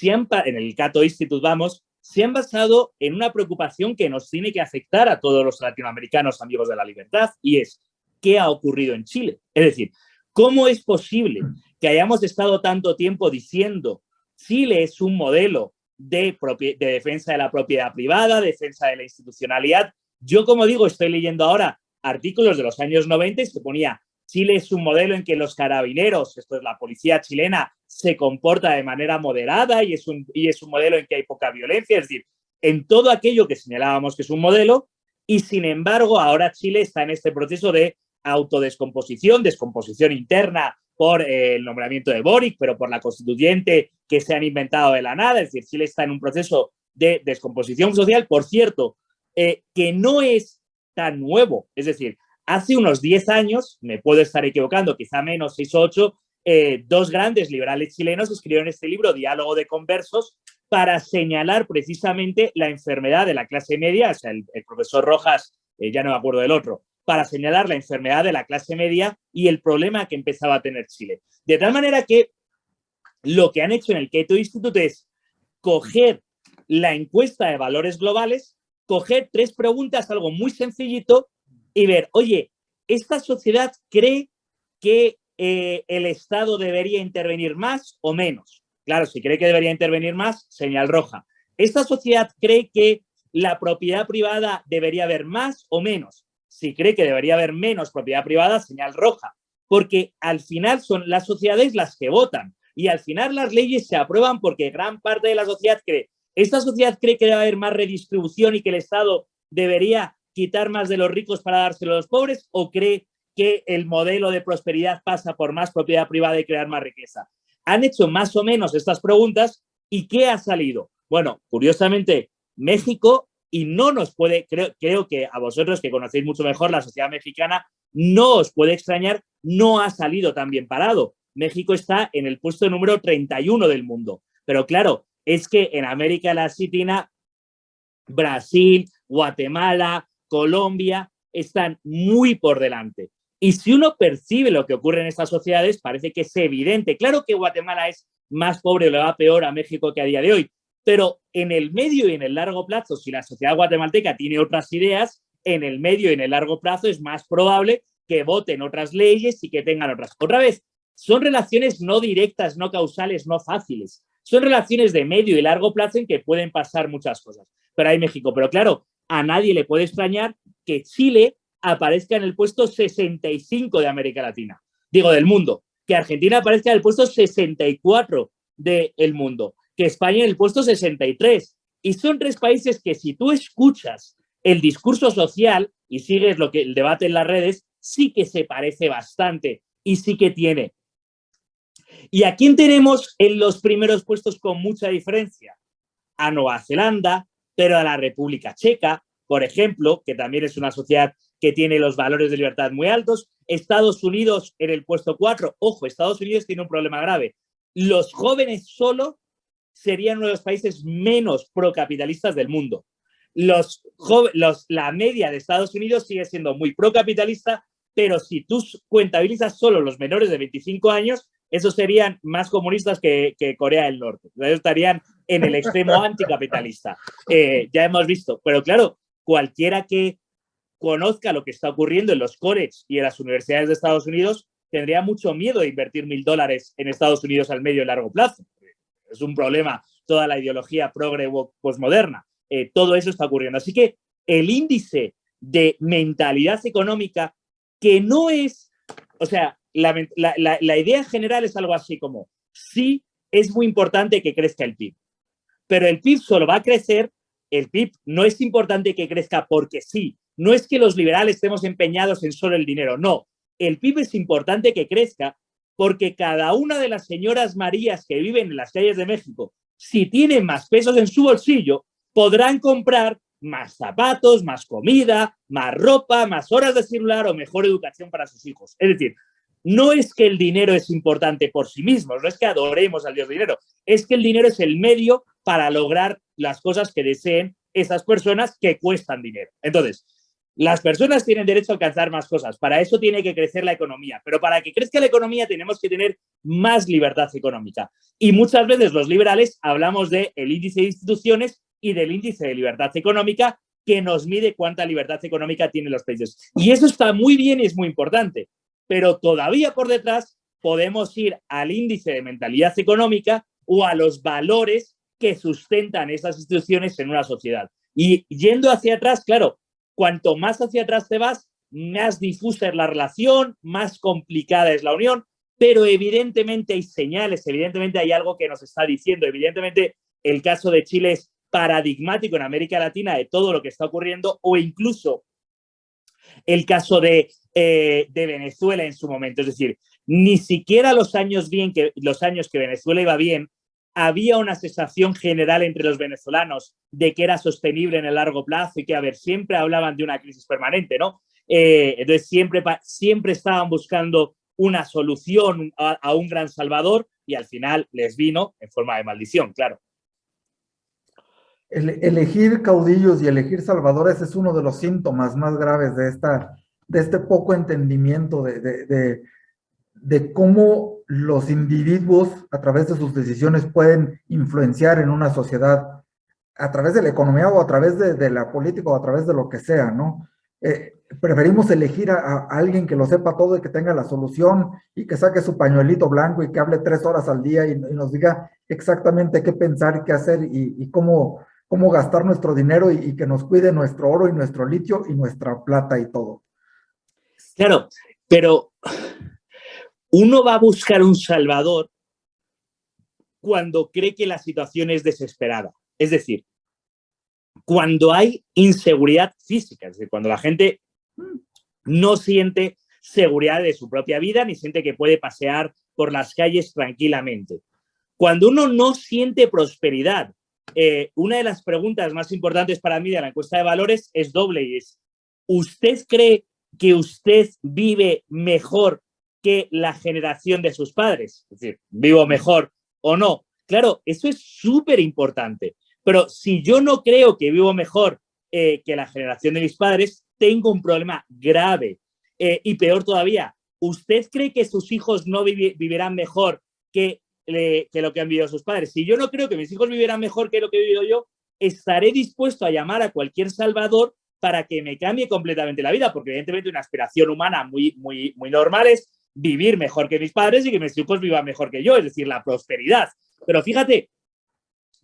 en el Cato Institute, vamos, se han basado en una preocupación que nos tiene que afectar a todos los latinoamericanos amigos de la libertad, y es ¿qué ha ocurrido en Chile? Es decir, ¿cómo es posible que hayamos estado tanto tiempo diciendo Chile es un modelo de defensa de la propiedad privada, defensa de la institucionalidad? Yo, como digo, estoy leyendo ahora artículos de los años 90 y se ponía Chile es un modelo en que los carabineros, esto es la policía chilena, se comporta de manera moderada y es un modelo en que hay poca violencia. Es decir, en todo aquello que señalábamos que es un modelo, y sin embargo ahora Chile está en este proceso de autodescomposición, descomposición interna por el nombramiento de Boric, pero por la constituyente que se han inventado de la nada. Es decir, Chile está en un proceso de descomposición social, por cierto, que no es tan nuevo. Es decir, hace unos 10 años, me puedo estar equivocando, quizá menos, 6 o 8, dos grandes liberales chilenos escribieron este libro, Diálogo de Conversos, para señalar precisamente la enfermedad de la clase media. O sea, el profesor Rojas, ya no me acuerdo del otro, para señalar la enfermedad de la clase media y el problema que empezaba a tener Chile. De tal manera que lo que han hecho en el Cato Institute es coger la encuesta de valores globales, coger 3 preguntas, algo muy sencillito, y ver, oye, ¿esta sociedad cree que el Estado debería intervenir más o menos? Claro, si cree que debería intervenir más, señal roja. ¿Esta sociedad cree que la propiedad privada debería haber más o menos? Si cree que debería haber menos propiedad privada, señal roja. Porque al final son las sociedades las que votan y al final las leyes se aprueban porque gran parte de la sociedad cree. ¿Esta sociedad cree que debe haber más redistribución y que el Estado debería quitar más de los ricos para dárselo a los pobres, o cree que el modelo de prosperidad pasa por más propiedad privada y crear más riqueza? Han hecho más o menos estas preguntas y ¿qué ha salido? Bueno, curiosamente, México, y no nos puede, creo que a vosotros que conocéis mucho mejor la sociedad mexicana, no os puede extrañar, no ha salido tan bien parado. México está en el puesto número 31 del mundo. Pero claro, es que en América Latina, Brasil, Guatemala, Colombia están muy por delante. Y si uno percibe lo que ocurre en estas sociedades, parece que es evidente. Claro que Guatemala es más pobre o le va peor a México que a día de hoy, pero en el medio y en el largo plazo, si la sociedad guatemalteca tiene otras ideas, en el medio y en el largo plazo es más probable que voten otras leyes y que tengan otras. Otra vez, son relaciones no directas, no causales, no fáciles. Son relaciones de medio y largo plazo en que pueden pasar muchas cosas. Pero hay México. Pero claro, a nadie le puede extrañar que Chile aparezca en el puesto 65 de América Latina. Digo, del mundo. Que Argentina aparezca en el puesto 64 del mundo. Que España en el puesto 63. Y son 3 países que si tú escuchas el discurso social y sigues el debate en las redes, sí que se parece bastante y sí que tiene. ¿Y a quién tenemos en los primeros puestos con mucha diferencia? A Nueva Zelanda, pero a la República Checa, por ejemplo, que también es una sociedad que tiene los valores de libertad muy altos. Estados Unidos en el puesto 4. Ojo, Estados Unidos tiene un problema grave. Los jóvenes solo serían uno de los países menos procapitalistas del mundo. La media de Estados Unidos sigue siendo muy procapitalista, pero si tú contabilizas solo los menores de 25 años, esos serían más comunistas que Corea del Norte. Ellos estarían en el extremo anticapitalista. Ya hemos visto. Pero claro, cualquiera que conozca lo que está ocurriendo en los colleges y en las universidades de Estados Unidos tendría mucho miedo de invertir $1.000 en Estados Unidos al medio y largo plazo. Es un problema toda la ideología progre postmoderna. Todo eso está ocurriendo. Así que el índice de mentalidad económica, que no es, o sea, la idea general es algo así como, sí, es muy importante que crezca el PIB, pero el PIB solo va a crecer el PIB no es importante que crezca porque sí. No es que los liberales estemos empeñados en solo el dinero, no. El PIB es importante que crezca porque cada una de las señoras Marías que viven en las calles de México, si tienen más pesos en su bolsillo, podrán comprar más zapatos, más comida, más ropa, más horas de celular o mejor educación para sus hijos. Es decir, no es que el dinero es importante por sí mismo, no es que adoremos al Dios dinero, es que el dinero es el medio para lograr las cosas que deseen esas personas que cuestan dinero. Entonces, las personas tienen derecho a alcanzar más cosas, para eso tiene que crecer la economía, pero para que crezca la economía tenemos que tener más libertad económica. Y muchas veces los liberales hablamos del índice de instituciones y del índice de libertad económica que nos mide cuánta libertad económica tienen los países. Y eso está muy bien y es muy importante, pero todavía por detrás podemos ir al índice de mentalidad económica o a los valores que sustentan esas instituciones en una sociedad. Y yendo hacia atrás, claro, cuanto más hacia atrás te vas, más difusa es la relación, más complicada es la unión, pero evidentemente hay señales, evidentemente hay algo que nos está diciendo, evidentemente el caso de Chile es paradigmático en América Latina de todo lo que está ocurriendo, o incluso el caso de Venezuela en su momento. Es decir, ni siquiera los años que Venezuela iba bien, había una sensación general entre los venezolanos de que era sostenible en el largo plazo y que, a ver, siempre hablaban de una crisis permanente, ¿no? Entonces, siempre estaban buscando una solución a un gran salvador y al final les vino en forma de maldición, claro. Elegir caudillos y elegir salvadores es uno de los síntomas más graves de este poco entendimiento de cómo los individuos a través de sus decisiones pueden influenciar en una sociedad a través de la economía o a través de la política o a través de lo que sea, ¿no? Preferimos elegir a alguien que lo sepa todo y que tenga la solución y que saque su pañuelito blanco y que hable 3 horas al día y nos diga exactamente qué pensar y qué hacer y cómo gastar nuestro dinero y que nos cuide nuestro oro y nuestro litio y nuestra plata y todo. Claro, pero uno va a buscar un salvador cuando cree que la situación es desesperada. Es decir, cuando hay inseguridad física, es decir, cuando la gente no siente seguridad de su propia vida ni siente que puede pasear por las calles tranquilamente. Cuando uno no siente prosperidad, una de las preguntas más importantes para mí de la encuesta de valores es doble y es, ¿usted cree que usted vive mejor que la generación de sus padres? Es decir, ¿vivo mejor o no? Claro, eso es súper importante. Pero si yo no creo que vivo mejor que la generación de mis padres, tengo un problema grave. Y peor todavía, ¿usted cree que sus hijos no vivirán mejor que lo que han vivido sus padres? Si yo no creo que mis hijos vivieran mejor que lo que he vivido yo, estaré dispuesto a llamar a cualquier salvador para que me cambie completamente la vida, porque evidentemente una aspiración humana muy normal es vivir mejor que mis padres y que mis hijos vivan mejor que yo, es decir, la prosperidad. Pero fíjate,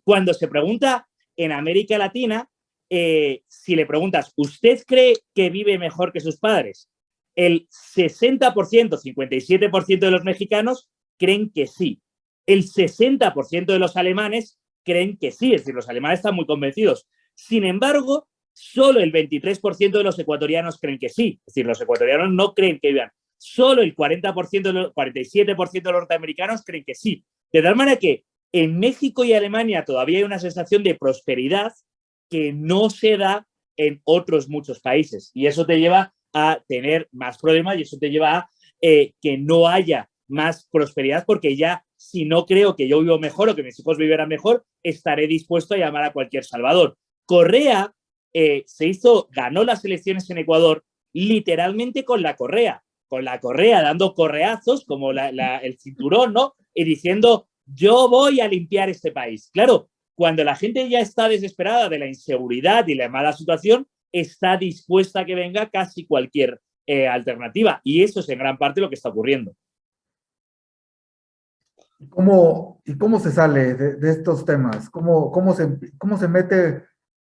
cuando se pregunta en América Latina, si le preguntas, ¿usted cree que vive mejor que sus padres? El 60%, 57% de los mexicanos creen que sí. El 60% de los alemanes creen que sí, es decir, los alemanes están muy convencidos. Sin embargo, solo el 23% de los ecuatorianos creen que sí, es decir, los ecuatorianos no creen que vivan. Solo el 47% de los norteamericanos creen que sí. De tal manera que en México y Alemania todavía hay una sensación de prosperidad que no se da en otros muchos países. Y eso te lleva a tener más problemas y eso te lleva a que no haya más prosperidad, porque ya si no creo que yo vivo mejor o que mis hijos vivirán mejor, estaré dispuesto a llamar a cualquier salvador. Correa ganó las elecciones en Ecuador literalmente con la correa, dando correazos como el cinturón, ¿no? Y diciendo, yo voy a limpiar este país. Claro, cuando la gente ya está desesperada de la inseguridad y la mala situación, está dispuesta a que venga casi cualquier alternativa. Y eso es en gran parte lo que está ocurriendo. ¿Y cómo se sale de estos temas? ¿Cómo se mete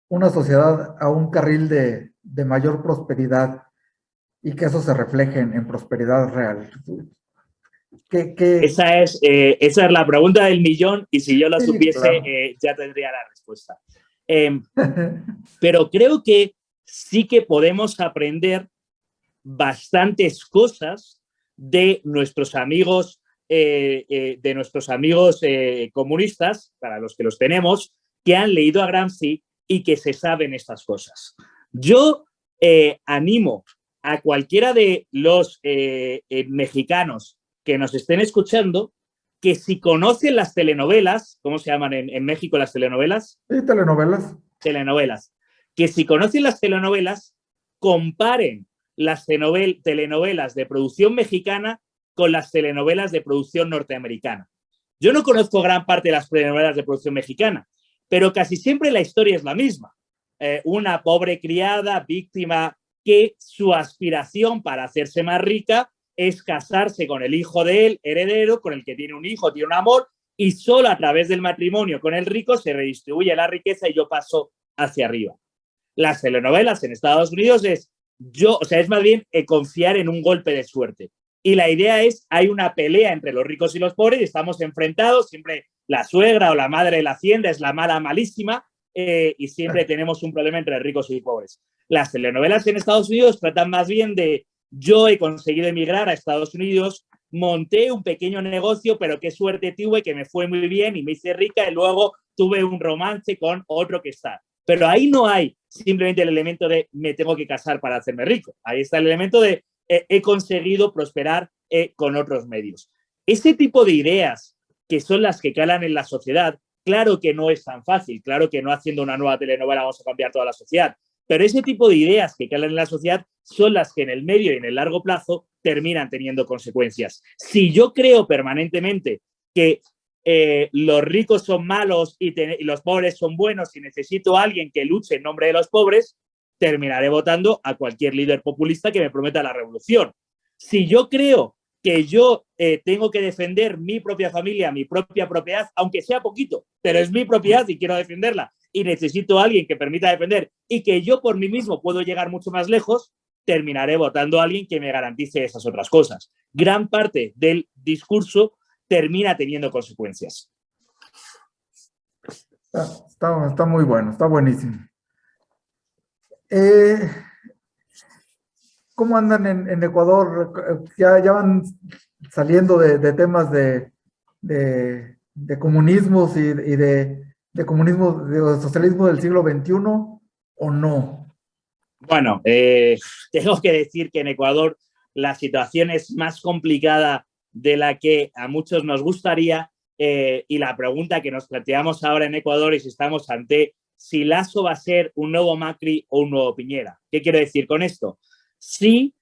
una sociedad a un carril de mayor prosperidad y que eso se refleje en prosperidad real? Esa es la pregunta del millón y si yo la supiese, claro. ya tendría la respuesta. Pero creo que sí que podemos aprender bastantes cosas de nuestros amigos, comunistas, para los que los tenemos, que han leído a Gramsci y que se saben estas cosas. Yo animo a cualquiera de los mexicanos que nos estén escuchando que si conocen las telenovelas, ¿cómo se llaman en México las telenovelas? Sí, telenovelas. Telenovelas. Que si conocen las telenovelas, comparen las telenovelas de producción mexicana con las telenovelas de producción norteamericana. Yo no conozco gran parte de las telenovelas de producción mexicana, pero casi siempre la historia es la misma. Una pobre criada, víctima, que su aspiración para hacerse más rica es casarse con el hijo del heredero, con el que tiene un hijo, tiene un amor, y solo a través del matrimonio con el rico se redistribuye la riqueza y yo paso hacia arriba. Las telenovelas en Estados Unidos es más bien confiar en un golpe de suerte. Y la idea es, hay una pelea entre los ricos y los pobres, y estamos enfrentados, siempre la suegra o la madre de la hacienda es la mala malísima, y siempre tenemos un problema entre ricos y pobres. Las telenovelas en Estados Unidos tratan más bien de, yo he conseguido emigrar a Estados Unidos, monté un pequeño negocio, pero qué suerte tuve, que me fue muy bien y me hice rica, y luego tuve un romance con otro que está. Pero ahí no hay simplemente el elemento de me tengo que casar para hacerme rico. Ahí está el elemento de he conseguido prosperar con otros medios. Ese tipo de ideas que son las que calan en la sociedad, claro que no es tan fácil, claro que no haciendo una nueva telenovela vamos a cambiar toda la sociedad, pero ese tipo de ideas que calan en la sociedad son las que en el medio y en el largo plazo terminan teniendo consecuencias. Si yo creo permanentemente que los ricos son malos y los pobres son buenos y necesito a alguien que luche en nombre de los pobres, terminaré votando a cualquier líder populista que me prometa la revolución. Si yo creo que yo tengo que defender mi propia familia, mi propia propiedad, aunque sea poquito, pero es mi propiedad y quiero defenderla, y necesito a alguien que permita defender y que yo por mí mismo puedo llegar mucho más lejos, terminaré votando a alguien que me garantice esas otras cosas. Gran parte del discurso termina teniendo consecuencias. Está muy bueno, está buenísimo. ¿Cómo andan en Ecuador? Ya van saliendo de temas de comunismos y de comunismo, de socialismo del siglo XXI, ¿o no? Bueno, tengo que decir que en Ecuador la situación es más complicada de la que a muchos nos gustaría, y la pregunta que nos planteamos ahora en Ecuador es si estamos ante si Lasso va a ser un nuevo Macri o un nuevo Piñera. ¿Qué quiero decir con esto? Si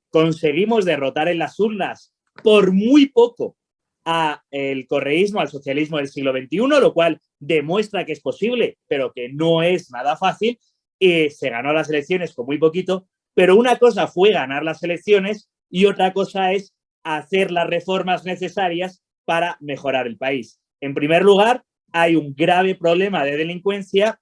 conseguimos derrotar en las urnas por muy poco al correísmo, al socialismo del siglo XXI, lo cual demuestra que es posible, pero que no es nada fácil, se ganó las elecciones con muy poquito, pero una cosa fue ganar las elecciones y otra cosa es hacer las reformas necesarias para mejorar el país. En primer lugar, hay un grave problema de delincuencia,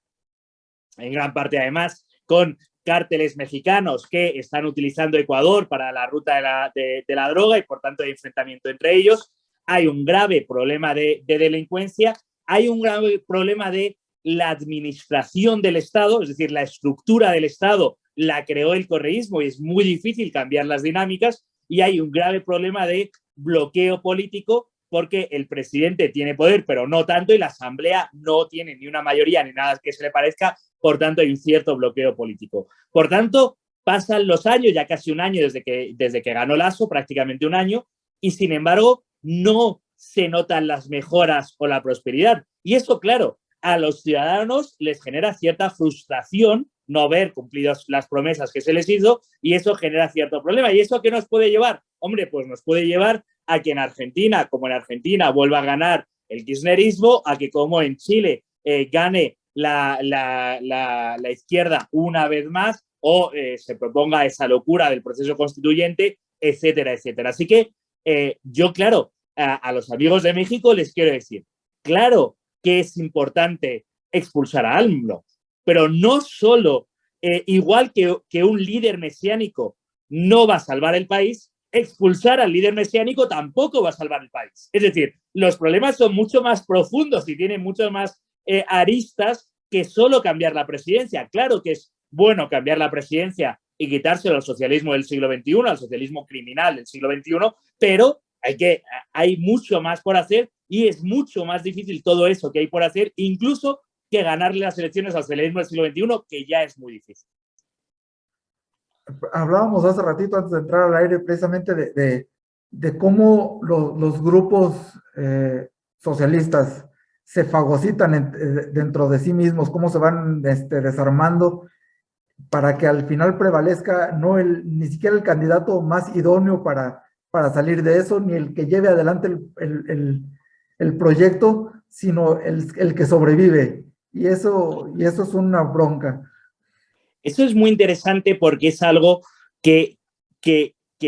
en gran parte además con cárteles mexicanos que están utilizando Ecuador para la ruta de la droga y por tanto de enfrentamiento entre ellos. Hay un grave problema de delincuencia, hay un grave problema de la administración del Estado, es decir, la estructura del Estado la creó el correísmo y es muy difícil cambiar las dinámicas, y hay un grave problema de bloqueo político porque el presidente tiene poder, pero no tanto, y la Asamblea no tiene ni una mayoría ni nada que se le parezca, por tanto hay un cierto bloqueo político. Por tanto, pasan los años, ya casi un año desde que ganó Lasso, prácticamente un año, y sin embargo no se notan las mejoras o la prosperidad. Y eso, claro, a los ciudadanos les genera cierta frustración no ver cumplidas las promesas que se les hizo, y eso genera cierto problema. ¿Y eso a qué nos puede llevar? Hombre, pues nos puede llevar a que en Argentina, como en Argentina, vuelva a ganar el kirchnerismo, a que como en Chile gane la izquierda una vez más, o se proponga esa locura del proceso constituyente, etcétera, etcétera. Así que yo, claro, a los amigos de México les quiero decir, claro que es importante expulsar a AMLO, pero no solo, igual que un líder mesiánico no va a salvar el país, expulsar al líder mesiánico tampoco va a salvar el país. Es decir, los problemas son mucho más profundos y tienen mucho más aristas que solo cambiar la presidencia. Claro que es bueno cambiar la presidencia y quitárselo al socialismo del siglo XXI, al socialismo criminal del siglo XXI, pero hay mucho más por hacer y es mucho más difícil todo eso que hay por hacer, incluso que ganarle las elecciones al socialismo del siglo XXI, que ya es muy difícil. Hablábamos hace ratito, antes de entrar al aire, precisamente de cómo los grupos socialistas se fagocitan dentro de sí mismos, cómo se van desarmando para que al final prevalezca ni siquiera el candidato más idóneo para salir de eso, ni el que lleve adelante el proyecto, sino el que sobrevive. Y eso es una bronca. Eso es muy interesante porque es algo que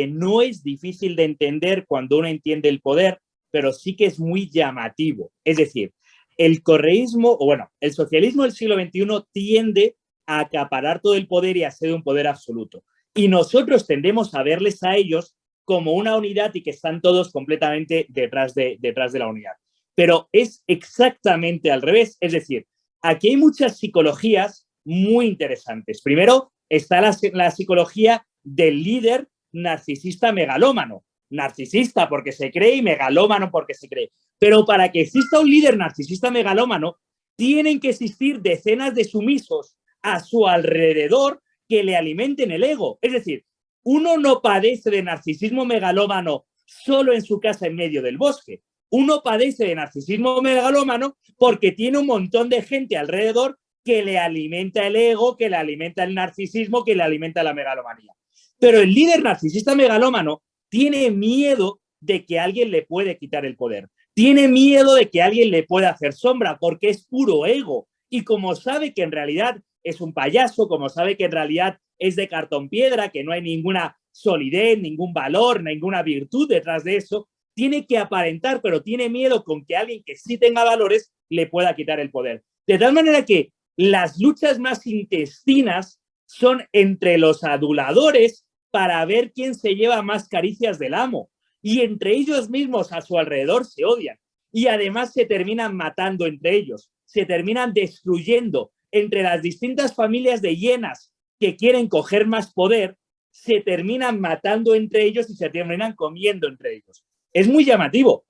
no es difícil de entender cuando uno entiende el poder, pero sí que es muy llamativo. Es decir, el correísmo, o bueno, el socialismo del siglo XXI tiende a acaparar todo el poder y a ser un poder absoluto. Y nosotros tendemos a verles a ellos como una unidad y que están todos completamente detrás de la unidad. Pero es exactamente al revés. Es decir, aquí hay muchas psicologías muy interesantes. Primero está la psicología del líder narcisista megalómano. Narcisista porque se cree y megalómano porque se cree. Pero para que exista un líder narcisista megalómano, tienen que existir decenas de sumisos a su alrededor que le alimenten el ego. Es decir, uno no padece de narcisismo megalómano solo en su casa en medio del bosque. Uno padece de narcisismo megalómano porque tiene un montón de gente alrededor que le alimenta el ego, que le alimenta el narcisismo, que le alimenta la megalomanía. Pero el líder narcisista megalómano tiene miedo de que alguien le puede quitar el poder. Tiene miedo de que alguien le pueda hacer sombra porque es puro ego. Y como sabe que en realidad es un payaso, como sabe que en realidad es de cartón piedra, que no hay ninguna solidez, ningún valor, ninguna virtud detrás de eso, tiene que aparentar, pero tiene miedo con que alguien que sí tenga valores le pueda quitar el poder. De tal manera que las luchas más intestinas son entre los aduladores para ver quién se lleva más caricias del amo. Y entre ellos mismos a su alrededor se odian. Y además se terminan matando entre ellos. Se terminan destruyendo entre las distintas familias de hienas que quieren coger más poder. Se terminan matando entre ellos y se terminan comiendo entre ellos. Es muy llamativo.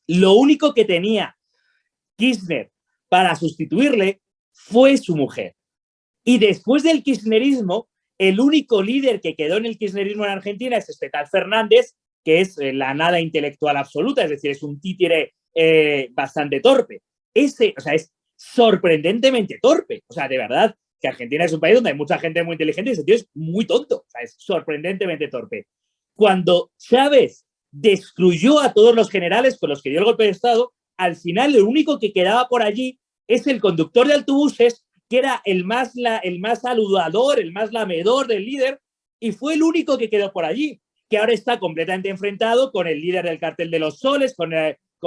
Lo único que tenía Kirchner para sustituirle fue su mujer. Y después del kirchnerismo, el único líder que quedó en el kirchnerismo en Argentina es este tal Fernández, que es la nada intelectual absoluta, es decir, es un títere bastante torpe. Es sorprendentemente torpe. O sea, de verdad, que Argentina es un país donde hay mucha gente muy inteligente y ese tío es muy tonto. O sea, es sorprendentemente torpe. Cuando Chávez destruyó a todos los generales con los que dio el golpe de Estado, al final lo único que quedaba por allí es el conductor de autobuses, que era el más saludador, el más lamedor del líder, y fue el único que quedó por allí, que ahora está completamente enfrentado con el líder del Cartel de los Soles, con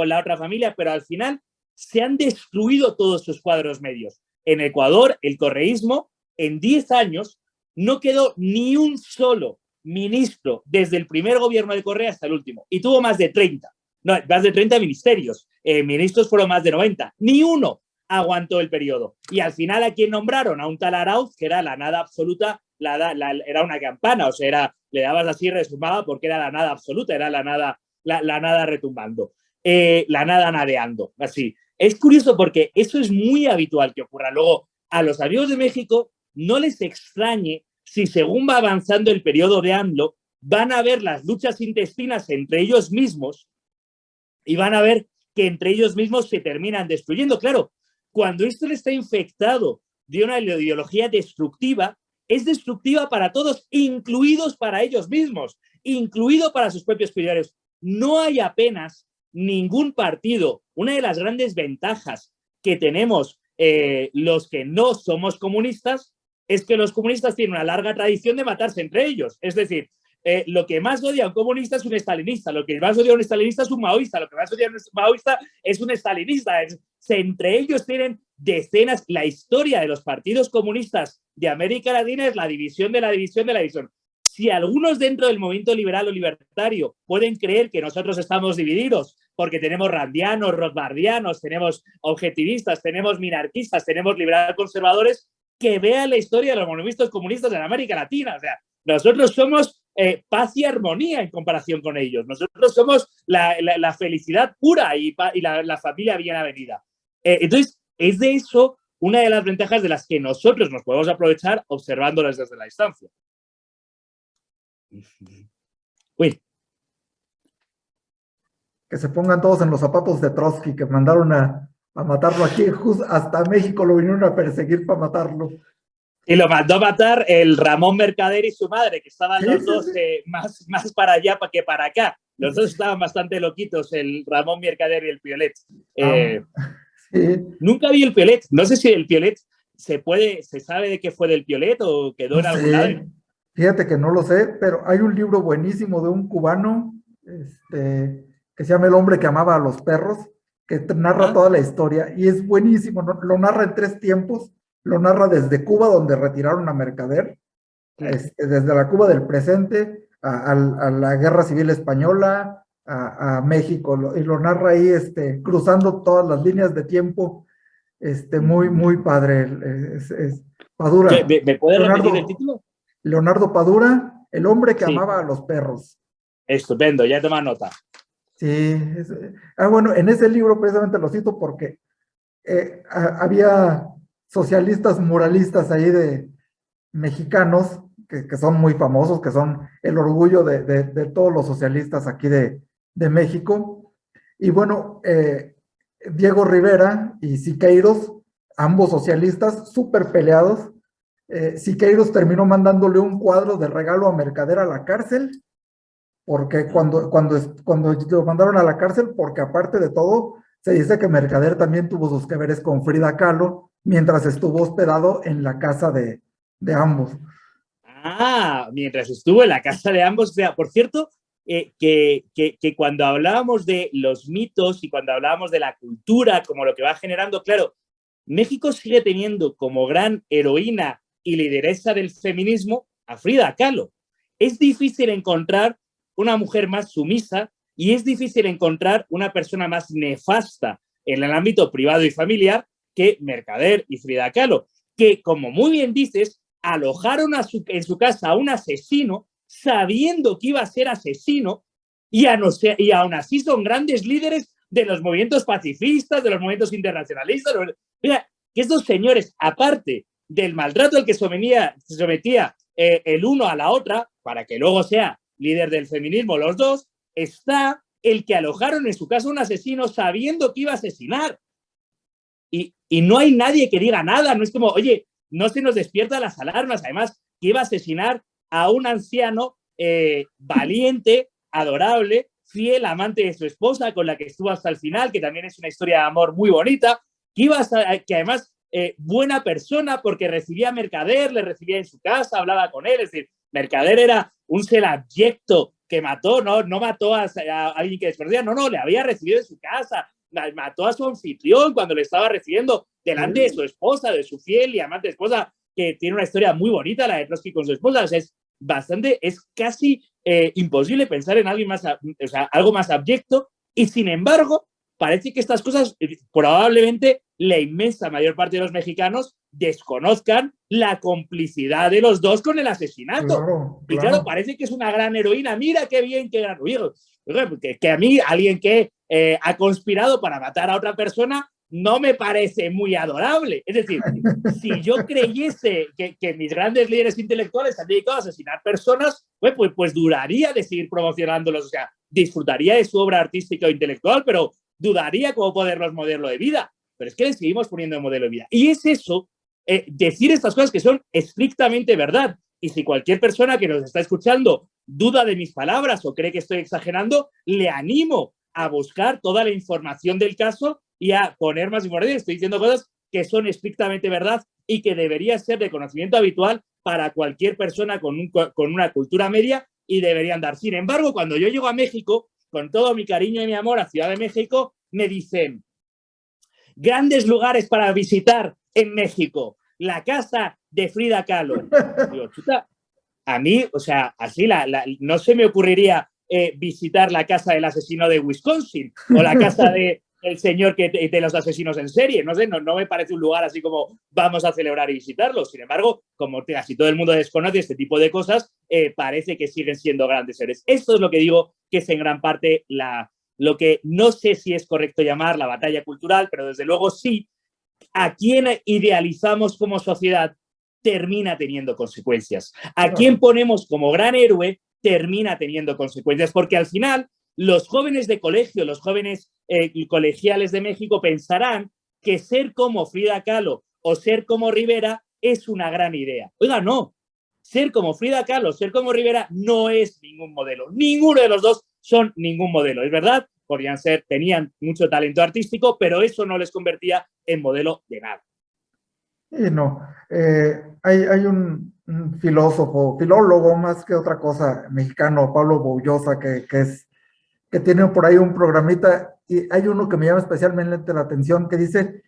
la otra familia, pero al final se han destruido todos sus cuadros medios. En Ecuador, el correísmo, en 10 años, no quedó ni un solo ministro desde el primer gobierno de Correa hasta el último, y tuvo más de 30 ministerios, ministros fueron más de 90, ni uno aguantó el periodo. Y al final, ¿a quién nombraron? A un tal Arauz, que era la nada absoluta, era una campana, o sea, le dabas así, resumaba, porque era la nada absoluta, era la nada retumbando, la nada nadeando, así. Es curioso porque eso es muy habitual que ocurra. Luego, a los amigos de México no les extrañe si según va avanzando el periodo de AMLO, van a ver las luchas intestinas entre ellos mismos y van a ver que entre ellos mismos se terminan destruyendo. Claro, cuando esto le está infectado de una ideología destructiva, es destructiva para todos, incluidos para ellos mismos, incluido para sus propios pilares. No hay apenas ningún partido. Una de las grandes ventajas que tenemos los que no somos comunistas es que los comunistas tienen una larga tradición de matarse entre ellos. Es decir, lo que más odia a un comunista es un estalinista, lo que más odia a un estalinista es un maoísta, lo que más odia a un maoísta es un estalinista. Entre ellos tienen decenas. La historia de los partidos comunistas de América Latina es la división de la división de la división. Si algunos dentro del movimiento liberal o libertario pueden creer que nosotros estamos divididos porque tenemos randianos, rothbardianos, tenemos objetivistas, tenemos minarquistas, tenemos liberal conservadores que vean la historia de los movimientos comunistas en América Latina. O sea, nosotros somos paz y armonía en comparación con ellos. Nosotros somos la felicidad pura y la familia bien avenida. Entonces, es de eso una de las ventajas de las que nosotros nos podemos aprovechar observándolas desde la distancia. Uy. Que se pongan todos en los zapatos de Trotsky, que mandaron a matarlo aquí, hasta México lo vinieron a perseguir para matarlo. Y lo mandó a matar el Ramón Mercader y su madre, que estaban los dos más para allá que para acá. Los dos estaban bastante loquitos, el Ramón Mercader y el Piolet. Sí. Nunca vi el Piolet. No sé si el Piolet se sabe de qué fue del Piolet o quedó en algún lado. Fíjate que no lo sé, pero hay un libro buenísimo de un cubano, que se llama El hombre que amaba a los perros, que narra toda la historia y es buenísimo. Lo narra en 3 tiempos. Lo narra desde Cuba, donde retiraron a Mercader, desde la Cuba del presente a la Guerra Civil Española, a México, y lo narra ahí cruzando todas las líneas de tiempo. Muy, muy padre. Padura. ¿Me puede repetir el título? Leonardo Padura, El hombre que amaba a los perros. Estupendo, ya toma nota. Sí. Bueno, en ese libro precisamente lo cito porque había socialistas muralistas ahí de mexicanos que son muy famosos, que son el orgullo de todos los socialistas aquí de México. Y bueno, Diego Rivera y Siqueiros, ambos socialistas, súper peleados. Siqueiros terminó mandándole un cuadro de regalo a Mercader a la cárcel, porque cuando lo mandaron a la cárcel, porque aparte de todo, se dice que Mercader también tuvo sus que veres con Frida Kahlo mientras estuvo hospedado en la casa de ambos. Mientras estuvo en la casa de ambos. O sea, por cierto, que cuando hablábamos de los mitos y cuando hablábamos de la cultura como lo que va generando, claro, México sigue teniendo como gran heroína y lideresa del feminismo a Frida Kahlo. Es difícil encontrar una mujer más sumisa y es difícil encontrar una persona más nefasta en el ámbito privado y familiar que Mercader y Frida Kahlo, que, como muy bien dices, alojaron en su casa a un asesino sabiendo que iba a ser asesino y aún así son grandes líderes de los movimientos pacifistas, de los movimientos internacionalistas. Mira, que estos señores, aparte del maltrato al que se sometía el uno a la otra, para que luego sea líder del feminismo los dos, está el que alojaron en su casa a un asesino sabiendo que iba a asesinar. Y no hay nadie que diga nada, no es como, oye, no se nos despiertan las alarmas, además que iba a asesinar a un anciano valiente, adorable, fiel, amante de su esposa, con la que estuvo hasta el final, que también es una historia de amor muy bonita, que además buena persona porque recibía a Mercader, le recibía en su casa, hablaba con él, es decir, Mercader era un ser abyecto que mató, no mató a alguien que desconocía, no, le había recibido en su casa, mató a su anfitrión cuando le estaba recibiendo delante de su esposa, de su fiel y amante esposa, que tiene una historia muy bonita, la de Trotsky con su esposa. O sea, es casi imposible pensar en alguien más, o sea, algo más abyecto, y sin embargo, parece que estas cosas probablemente la inmensa mayor parte de los mexicanos desconozcan la complicidad de los dos con el asesinato. Claro. Y claro, parece que es una gran heroína. Mira qué bien, qué gran ruido. Que a mí, alguien que ha conspirado para matar a otra persona, no me parece muy adorable. Es decir, si yo creyese que mis grandes líderes intelectuales han dedicado a asesinar personas, pues duraría de seguir promocionándolos. O sea, disfrutaría de su obra artística o intelectual, pero dudaría cómo ponerlos modelo de vida. Pero es que les seguimos poniendo en modelo de vida. Y es eso, decir estas cosas que son estrictamente verdad. Y si cualquier persona que nos está escuchando duda de mis palabras o cree que estoy exagerando, le animo a buscar toda la información del caso y a poner más información. Estoy diciendo cosas que son estrictamente verdad y que debería ser de conocimiento habitual para cualquier persona con una cultura media y deberían dar. Sin embargo, cuando yo llego a México, con todo mi cariño y mi amor a Ciudad de México, me dicen, grandes lugares para visitar en México, la casa de Frida Kahlo. Digo, chuta, a mí, o sea, así no se me ocurriría visitar la casa del asesino de Wisconsin o la casa del señor de los asesinos en serie. No sé, no me parece un lugar así como vamos a celebrar y visitarlo. Sin embargo, como casi todo el mundo desconoce este tipo de cosas, parece que siguen siendo grandes seres. Esto es lo que digo que es en gran parte lo que no sé si es correcto llamar la batalla cultural, pero desde luego sí, a quien idealizamos como sociedad termina teniendo consecuencias. A quien ponemos como gran héroe termina teniendo consecuencias, porque al final los jóvenes de colegio, los jóvenes colegiales de México pensarán que ser como Frida Kahlo o ser como Rivera es una gran idea. Oiga, no. Ser como Frida Kahlo, ser como Rivera no es ningún modelo. Ninguno de los dos son ningún modelo. Es verdad, tenían mucho talento artístico, pero eso no les convertía en modelo de nada. Y no, hay un filólogo más que otra cosa, mexicano, Pablo Boullosa, que tiene por ahí un programita, y hay uno que me llama especialmente la atención, que dice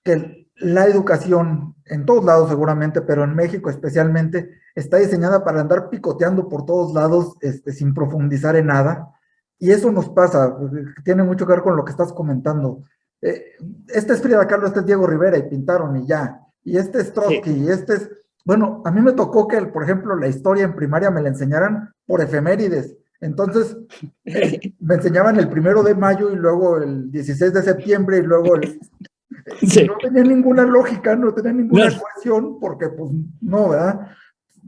que la educación, en todos lados seguramente, pero en México especialmente, está diseñada para andar picoteando por todos lados, sin profundizar en nada, y eso nos pasa, tiene mucho que ver con lo que estás comentando. Este es Frida Kahlo, este es Diego Rivera, y pintaron y ya, y este es Trotsky, sí. Y este es, bueno, a mí me tocó que, por ejemplo, la historia en primaria me la enseñaran por efemérides. Entonces, me enseñaban el 1 de mayo y luego el 16 de septiembre y luego sí. No tenía ninguna lógica, no tenía ninguna ecuación, porque pues no, ¿verdad?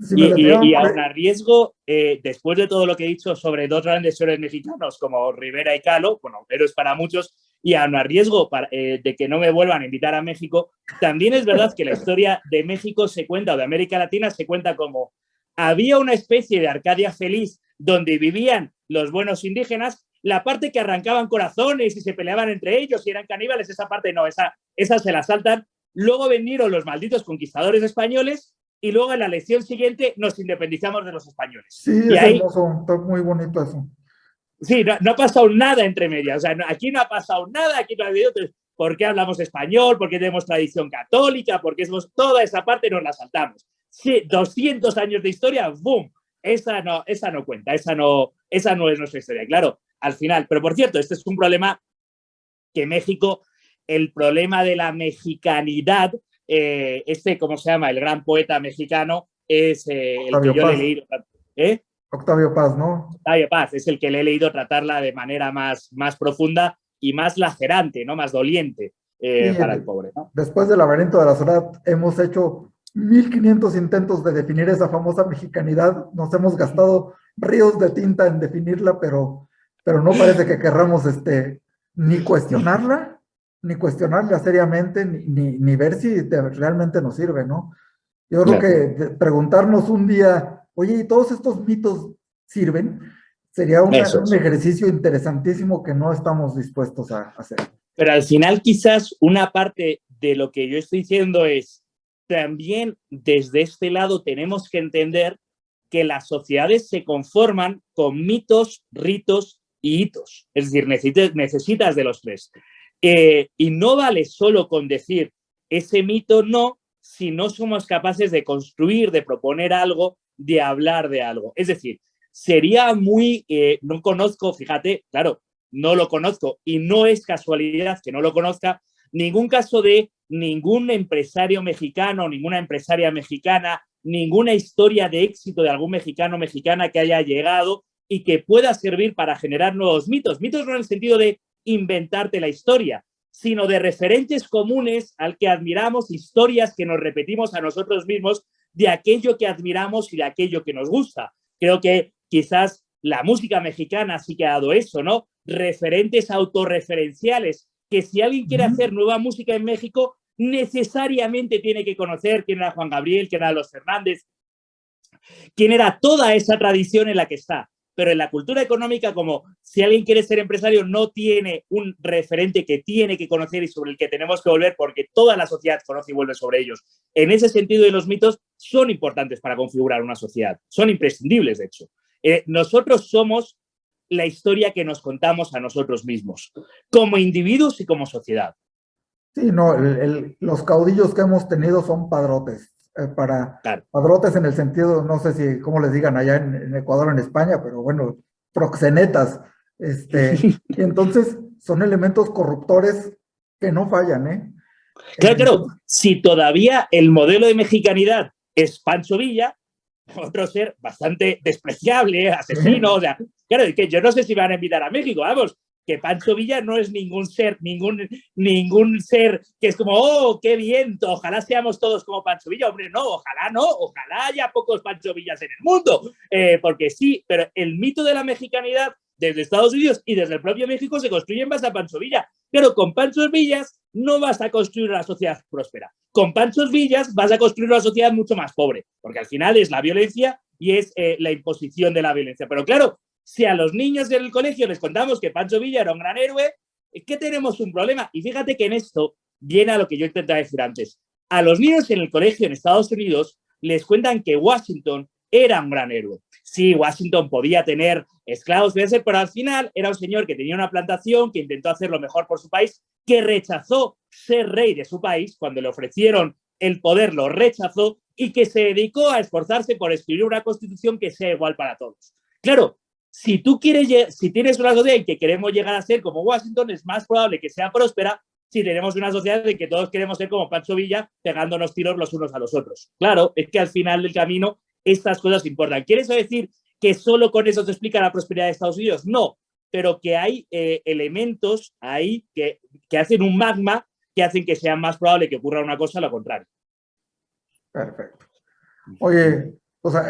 Si y aún a riesgo, después de todo lo que he dicho sobre dos grandes héroes mexicanos como Rivera y Kahlo, bueno, héroes para muchos, y aún a riesgo de que no me vuelvan a invitar a México, también es verdad que la historia de México se cuenta, o de América Latina se cuenta como había una especie de Arcadia feliz donde vivían los buenos indígenas, la parte que arrancaban corazones y se peleaban entre ellos y eran caníbales, esa parte no, esa se la saltan. Luego vinieron los malditos conquistadores españoles y luego en la lección siguiente nos independizamos de los españoles. Sí, y es ahí, hermoso, está muy bonito eso. Sí, no ha pasado nada entre medias, o sea, aquí no ha pasado nada, aquí no ha habido... ¿Por qué hablamos español? ¿Por qué tenemos tradición católica? ¿Por qué somos toda esa parte nos la saltamos? Sí, 200 años de historia, ¡boom! Esa no cuenta, esa no es nuestra historia, claro, al final. Pero por cierto, este es un problema que México, el problema de la mexicanidad, ¿cómo se llama? El gran poeta mexicano es el que yo le he leído. Octavio Paz, ¿no? Octavio Paz, es el que le he leído tratarla de manera más profunda y más lacerante, ¿no? Más doliente para el pobre, ¿no? Después del laberinto de la soledad hemos hecho 1500 intentos de definir esa famosa mexicanidad, nos hemos gastado ríos de tinta en definirla, pero no parece que querramos ni cuestionarla seriamente, ni ver si realmente nos sirve, ¿no? Yo creo que preguntarnos un día, oye, ¿y todos estos mitos sirven? Sería un ejercicio interesantísimo que no estamos dispuestos a hacer. Pero al final quizás una parte de lo que yo estoy diciendo es también desde este lado tenemos que entender que las sociedades se conforman con mitos, ritos y hitos. Es decir, necesitas de los tres. Y no vale solo con decir ese mito no, si no somos capaces de construir, de proponer algo, de hablar de algo. Es decir, sería muy... no conozco, fíjate, claro, no lo conozco y no es casualidad que no lo conozca, ningún caso de ningún empresario mexicano, ninguna empresaria mexicana, ninguna historia de éxito de algún mexicano o mexicana que haya llegado y que pueda servir para generar nuevos mitos. Mitos no en el sentido de inventarte la historia, sino de referentes comunes al que admiramos, historias que nos repetimos a nosotros mismos de aquello que admiramos y de aquello que nos gusta. Creo que quizás la música mexicana sí que ha dado eso, ¿no? Referentes autorreferenciales, que si alguien quiere hacer nueva música en México, necesariamente tiene que conocer quién era Juan Gabriel, quién era Los Fernández, quién era toda esa tradición en la que está. Pero en la cultura económica, como si alguien quiere ser empresario, no tiene un referente que tiene que conocer y sobre el que tenemos que volver porque toda la sociedad conoce y vuelve sobre ellos. En ese sentido, los mitos son importantes para configurar una sociedad, son imprescindibles, de hecho. Nosotros somos la historia que nos contamos a nosotros mismos, como individuos y como sociedad. Sí, no, los caudillos que hemos tenido son padrotes. Claro. Padrotes en el sentido, no sé si cómo les digan allá en Ecuador o en España, pero bueno, proxenetas. Y entonces son elementos corruptores que no fallan, ¿eh? Claro. Si todavía el modelo de mexicanidad es Pancho Villa, otro ser bastante despreciable, asesino, o sea, claro, es que yo no sé si van a invitar a México, vamos, que Pancho Villa no es ningún ser que es como, oh, qué viento, ojalá seamos todos como Pancho Villa, hombre, no, ojalá haya pocos Pancho Villas en el mundo, porque sí, pero el mito de la mexicanidad desde Estados Unidos y desde el propio México se construye en base a Pancho Villa. Pero con Pancho Villas no vas a construir una sociedad próspera. Con Pancho Villas vas a construir una sociedad mucho más pobre, porque al final es la violencia y es la imposición de la violencia. Pero claro, si a los niños del colegio les contamos que Pancho Villa era un gran héroe, es que tenemos un problema. Y fíjate que en esto viene a lo que yo intentaba decir antes. A los niños en el colegio en Estados Unidos les cuentan que Washington era un gran héroe. Sí, Washington podía tener esclavos, pero al final era un señor que tenía una plantación, que intentó hacer lo mejor por su país, que rechazó ser rey de su país. Cuando le ofrecieron el poder, lo rechazó y que se dedicó a esforzarse por escribir una constitución que sea igual para todos. Claro, si tienes una sociedad en que queremos llegar a ser como Washington, es más probable que sea próspera si tenemos una sociedad en que todos queremos ser como Pancho Villa, pegándonos tiros los unos a los otros. Claro, es que al final del camino estas cosas importan. ¿Quieres decir que solo con eso se explica la prosperidad de Estados Unidos? No, pero que hay elementos ahí que hacen un magma que hacen que sea más probable que ocurra una cosa a lo contrario. Perfecto. Oye, o sea,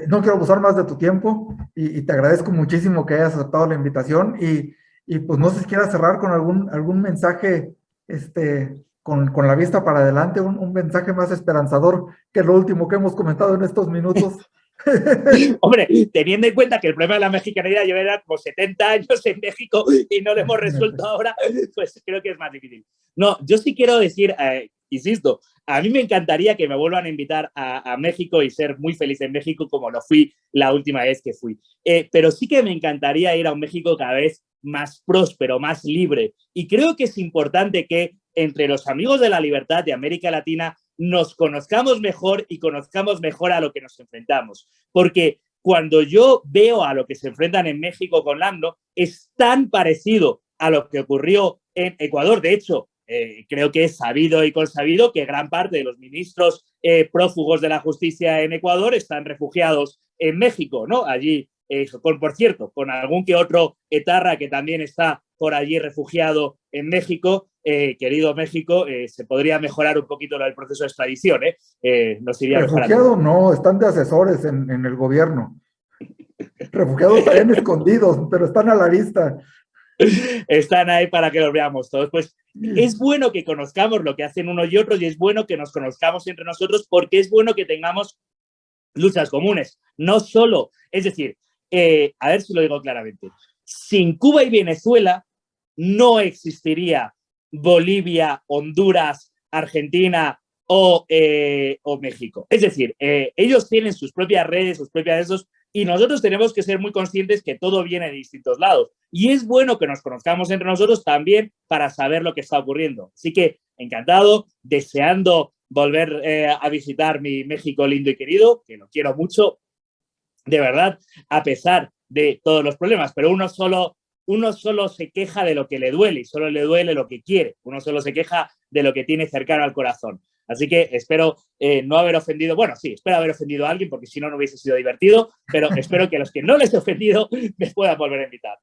no quiero abusar más de tu tiempo y te agradezco muchísimo que hayas aceptado la invitación y pues no sé si quieras cerrar con algún mensaje con la vista para adelante, un mensaje más esperanzador que lo último que hemos comentado en estos minutos. Hombre, teniendo en cuenta que el problema de la mexicanidad lleva como 70 años en México y no lo hemos resuelto ahora, pues creo que es más difícil. No, yo sí quiero decir, insisto, a mí me encantaría que me vuelvan a invitar a México y ser muy feliz en México como lo fui la última vez que fui. Pero sí que me encantaría ir a un México cada vez más próspero, más libre. Y creo que es importante que entre los amigos de la libertad de América Latina nos conozcamos mejor y conozcamos mejor a lo que nos enfrentamos. Porque cuando yo veo a lo que se enfrentan en México con la AMLO, es tan parecido a lo que ocurrió en Ecuador. De hecho, creo que es sabido y consabido que gran parte de los ministros prófugos de la justicia en Ecuador están refugiados en México, ¿no? Allí, por cierto, con algún que otro etarra que también está por allí refugiado en México. Querido México, se podría mejorar un poquito el proceso de extradición, nos iría refugiado no, están de asesores en el gobierno. Refugiados estarían escondidos, pero están a la vista. Están ahí para que los veamos todos. Pues es bueno que conozcamos lo que hacen unos y otros y es bueno que nos conozcamos entre nosotros porque es bueno que tengamos luchas comunes. No solo, es decir, a ver si lo digo claramente, sin Cuba y Venezuela no existiría Bolivia, Honduras, Argentina o México. Es decir, ellos tienen sus propias redes, sus propias esos, y nosotros tenemos que ser muy conscientes que todo viene de distintos lados. Y es bueno que nos conozcamos entre nosotros también para saber lo que está ocurriendo. Así que encantado, deseando volver a visitar mi México lindo y querido, que lo quiero mucho, de verdad, a pesar de todos los problemas, pero uno solo se queja de lo que le duele y solo le duele lo que quiere. Uno solo se queja de lo que tiene cercano al corazón. Así que espero no haber ofendido, bueno, sí, espero haber ofendido a alguien porque si no, no hubiese sido divertido, pero espero que a los que no les he ofendido me puedan volver a invitar.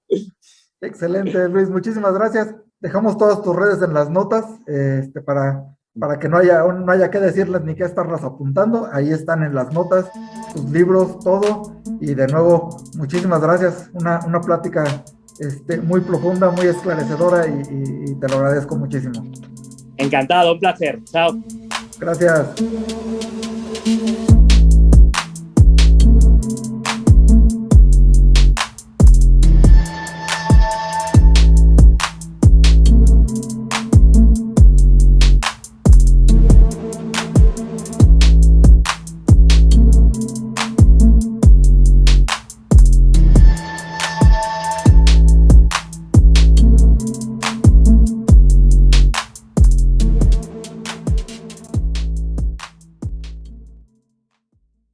Excelente, Luis, muchísimas gracias. Dejamos todas tus redes en las notas para que no haya que decirles ni que estarlas apuntando. Ahí están en las notas, tus libros, todo. Y de nuevo, muchísimas gracias. Una plática muy profunda, muy esclarecedora y te lo agradezco muchísimo. Encantado, un placer. Chao. Gracias.